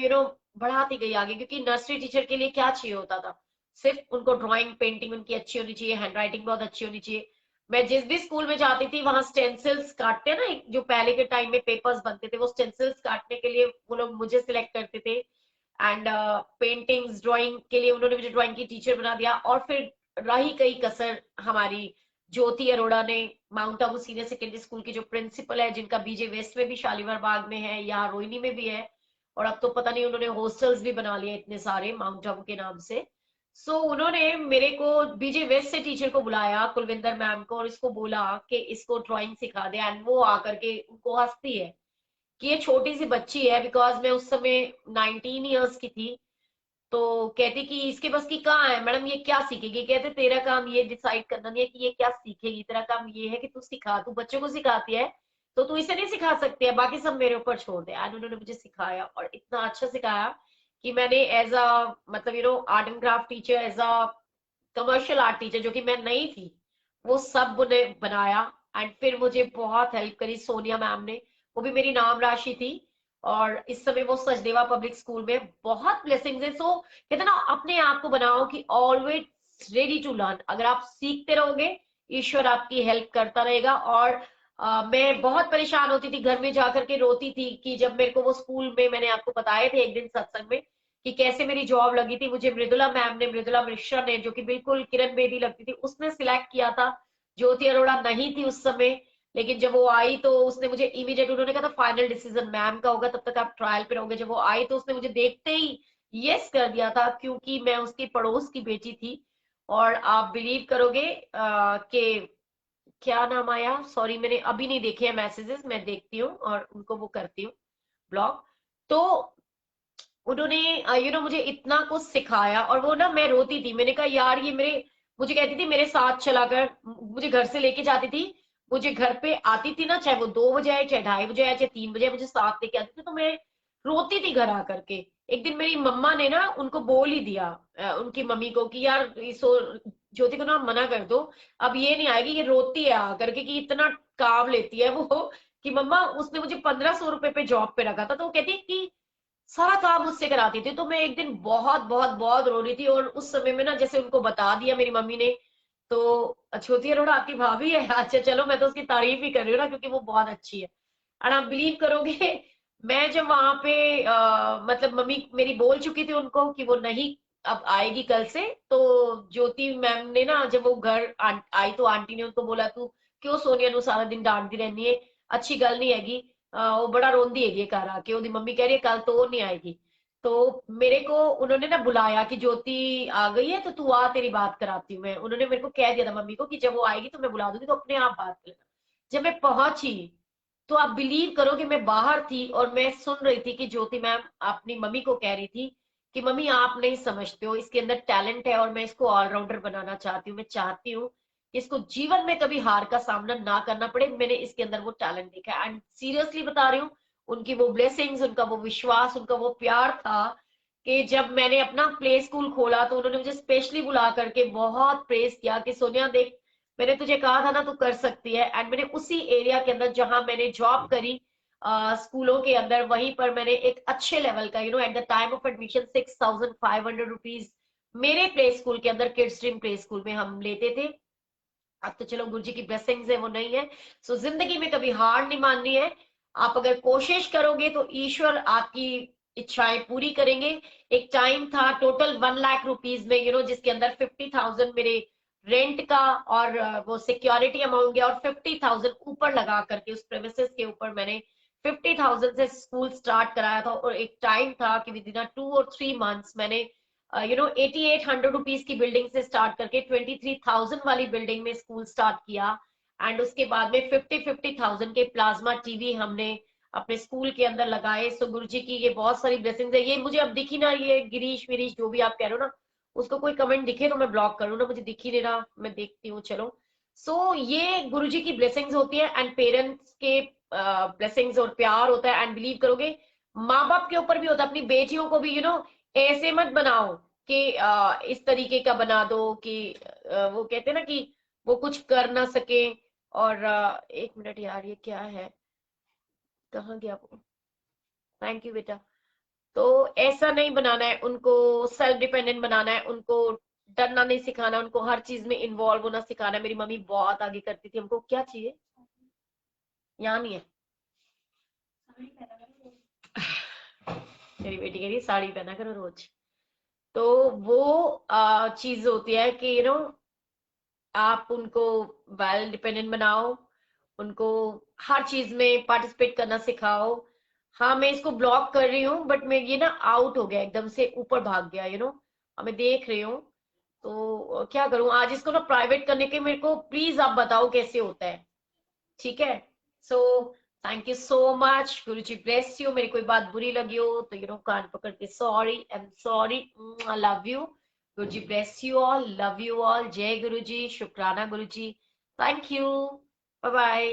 बढ़ाती गई आगे, क्योंकि नर्सरी टीचर के लिए क्या चाहिए होता था, सिर्फ उनको ड्राइंग पेंटिंग उनकी अच्छी होनी चाहिए, हैंड राइटिंग बहुत अच्छी होनी चाहिए। मैं जिस भी स्कूल में जाती थी वहां स्टेंसिल्स काटते हैं ना, जो पहले के टाइम में पेपर्स बनते थे, वो स्टेंसिल्स काटने के लिए वो लोग मुझे सिलेक्ट करते थे। एंड पेंटिंग्स ड्राइंग के लिए उन्होंने मुझे ड्राइंग की टीचर बना दिया। और फिर रही कई कसर हमारी ज्योति अरोड़ा ने, mount Abu senior secondary school की जो प्रिंसिपल है, जिनका बीजे वेस्ट में भी शालीमार बाग में है, यहाँ रोहिणी में भी है, और अब तो पता नहीं उन्होंने हॉस्टल्स भी बना लिए इतने सारे माउंट आबू के नाम से। सो उन्होंने मेरे को बीजे वेस्ट से टीचर को बुलाया, कुलविंदर मैम को, और इसको बोला कि इसको ड्राइंग सिखा दे। एंड वो आकर के उनको हंसती है कि ये छोटी सी बच्ची है, बिकॉज मैं उस समय 19 ईयर्स की थी। तो कहती कि इसके बस की कहाँ है मैडम, ये क्या सीखेगी। कहते तेरा काम ये डिसाइड करना नहीं है कि ये क्या सीखेगी, तेरा काम ये है कि तू सिखा, तू बच्चों को सिखाती है तो तू इसे नहीं सिखा सकती है, बाकी सब मेरे ऊपर छोड़ दे। एंड उन्होंने मुझे सिखाया, और इतना अच्छा सिखाया कि मैंने एज अ, मतलब art and craft teacher, as a commercial art teacher जो कि मैं नहीं थी, वो सब ने बनाया। एंड फिर मुझे बहुत हेल्प करी सोनिया मैम ने, वो भी मेरी नाम राशि थी, और इस समय वो सचदेवा पब्लिक स्कूल में। बहुत ब्लेसिंग्स है। सो कहते हैं ना, अपने आप को बनाओ कि ऑलवेज रेडी टू लर्न। अगर आप सीखते रहोगे, ईश्वर आपकी हेल्प करता रहेगा। और मैं बहुत परेशान होती थी, घर में जाकर के रोती थी कि जब मेरे को वो स्कूल में, मैंने आपको बताए थे एक दिन सत्संग में कि कैसे मेरी जॉब लगी थी, मुझे मृदुला मैम ने, मृदुला मिश्रा ने, जो कि बिल्कुल किरण बेदी लगती थी, उसने सिलेक्ट किया था। ज्योति अरोड़ा नहीं थी उस समय, लेकिन जब वो आई तो उसने मुझे इमीडिएट, उन्होंने कहा था फाइनल डिसीजन मैम का होगा, तब तक आप ट्रायल पे रहोगे। जब वो आई तो उसने मुझे देखते ही यस कर दिया था, क्योंकि मैं उसकी पड़ोस की बेटी थी। और आप बिलीव करोगे कि क्या नाम आया, सॉरी मैंने अभी नहीं देखे हैं मैसेजेस, मैं देखती हूँ और उनको वो करती हूँ ब्लॉग। तो उन्होंने मुझे इतना कुछ सिखाया। और वो ना, मैं रोती थी, मैंने कहा यार ये मेरे, मुझे कहती थी मेरे साथ चला कर, मुझे घर से लेके जाती थी, मुझे घर पे आती थी ना, चाहे वो 2 बजे आए, चाहे 2:30 बजे आए, चाहे 3 बजे, मुझे साथ लेके आती थी। तो मैं रोती थी घर आकर के। एक दिन मेरी मम्मा ने ना उनको बोल ही दिया, उनकी मम्मी को, कि यार ज्योति को ना मना कर दो, अब ये नहीं आएगी, ये रोती है आकर के कि इतना काम लेती है वो, कि मम्मा उसने मुझे 1500 रुपए पे जॉब पे रखा था। तो वो कहती कि सारा काम मुझसे कराती थी। तो मैं एक दिन बहुत बहुत बहुत रो रही थी, और उस समय में ना, जैसे उनको बता दिया मेरी मम्मी ने, तो छोटी अरोड़ा आपकी भाभी है, अच्छा चलो, मैं तो उसकी तारीफ ही कर रही हूँ ना, क्योंकि वो बहुत अच्छी है। और आप बिलीव करोगे, मैं जब वहां पे मतलब मम्मी मेरी बोल चुकी थी उनको कि वो नहीं अब आएगी कल से, तो ज्योति मैम ने ना, जब वो घर आई तो आंटी ने उनको बोला, तू क्यों सोनिया नु सारा दिन डांटती रहनी है, अच्छी गल नहीं हैगी। वो बड़ा रोंदी हैगी घर आके, ओदी मम्मी कह रही है कल तो वो नहीं आएगी। तो मेरे को उन्होंने ना बुलाया कि ज्योति आ गई है, तो तू आ, तेरी बात कराती हूँ मैं। उन्होंने मेरे को कह दिया था मम्मी को कि जब वो आएगी तो मैं बुला दूंगी, तो अपने आप बात कर लेना। जब मैं पहुंची, तो आप बिलीव करो कि मैं बाहर थी और मैं सुन रही थी कि ज्योति मैम अपनी मम्मी को कह रही थी कि मम्मी आप नहीं समझते हो, इसके अंदर टैलेंट है, और मैं इसको ऑलराउंडर बनाना चाहती हूँ। मैं चाहती हूँ कि इसको जीवन में कभी हार का सामना ना करना पड़े, मैंने इसके अंदर वो टैलेंट देखा। एंड सीरियसली बता रही हूँ, उनकी वो ब्लेसिंग्स, उनका वो विश्वास, उनका वो प्यार था कि जब मैंने अपना प्ले स्कूल खोला तो उन्होंने मुझे स्पेशली बुला करके बहुत प्रेज किया कि सोनिया देख, मैंने तुझे कहा था ना तू कर सकती है। एंड मैंने उसी एरिया के अंदर जहां मैंने जॉब करी, स्कूलों के अंदर, वहीं पर मैंने एक अच्छे लेवल का, at the time of admission 6500 rupees मेरे प्ले स्कूल के अंदर, किड्स ड्रीम प्ले स्कूल में हम लेते थे। अब तो चलो गुरु जी की ब्लेसिंग्स है, वो नहीं है। सो जिंदगी में कभी हार नहीं माननी है। आप अगर कोशिश करोगे तो ईश्वर आपकी इच्छाएं पूरी करेंगे। एक टाइम था, टोटल 1 लाख रुपीज में, जिसके अंदर 50,000 मेरे रेंट का और वो सिक्योरिटी अमाउंट गया, और 50,000 ऊपर लगा करके उस प्रेमिसेस के ऊपर मैंने 50,000 से स्कूल स्टार्ट कराया था। और एक टाइम था कि विद इन 2 और 3 मंथ्स मैंने 8800 रुपीज की बिल्डिंग से स्टार्ट करके 23,000 वाली बिल्डिंग में स्कूल स्टार्ट किया। एंड उसके बाद में 50,000 के प्लाज्मा टीवी हमने अपने स्कूल के अंदर लगाए। सो गुरु जी की ये बहुत सारी ब्लेसिंग्स है। ये मुझे अब दिखी ना, ये गिरीश विरीश जो भी आप कह रहे हो ना, उसको कोई कमेंट दिखे तो मैं ब्लॉक करूँ ना, मुझे दिख ही नहीं रहा, मैं देखती हूँ चलो। सो ये गुरु जी की ब्लेसिंग्स होती है, एंड पेरेंट्स के ब्लेसिंग्स और प्यार होता है। एंड बिलीव करोगे, माँ बाप के ऊपर भी होता है, अपनी बेटियों को भी ऐसे मत बनाओ कि इस तरीके का बना दो कि वो कहते हैं ना कि वो कुछ कर ना सके। और 1 मिनट यार, ये क्या है, कहाँ गया वो, थैंक यू बेटा। तो ऐसा नहीं बनाना है उनको, सेल्फ डिपेंडेंट बनाना है उनको, डरना नहीं सिखाना, उनको हर चीज में इन्वॉल्व होना सिखाना है। मेरी मम्मी बहुत आगे करती थी, हमको क्या चाहिए, यहाँ नहीं है। मेरी बेटी कह रही है साड़ी पहना करो रोज। तो वो चीज होती है कि आप उनको वेल डिपेंडेंट बनाओ, उनको हर चीज में पार्टिसिपेट करना सिखाओ। हाँ, मैं इसको ब्लॉक कर रही हूँ, बट मैं ये ना आउट हो गया, एकदम से ऊपर भाग गया, अब मैं देख रही हूँ। तो क्या करूं, आज इसको ना प्राइवेट करने के, मेरे को प्लीज आप बताओ कैसे होता है। ठीक है। So thank you so much, Guru ji bless you. मेरी कोई बात बुरी लगी हो तो कान पकड़ के sorry, I am sorry, I love you. Guru ji bless you all, love you all. जय गुरु जी, शुक्राना Guru ji, thank you, bye bye.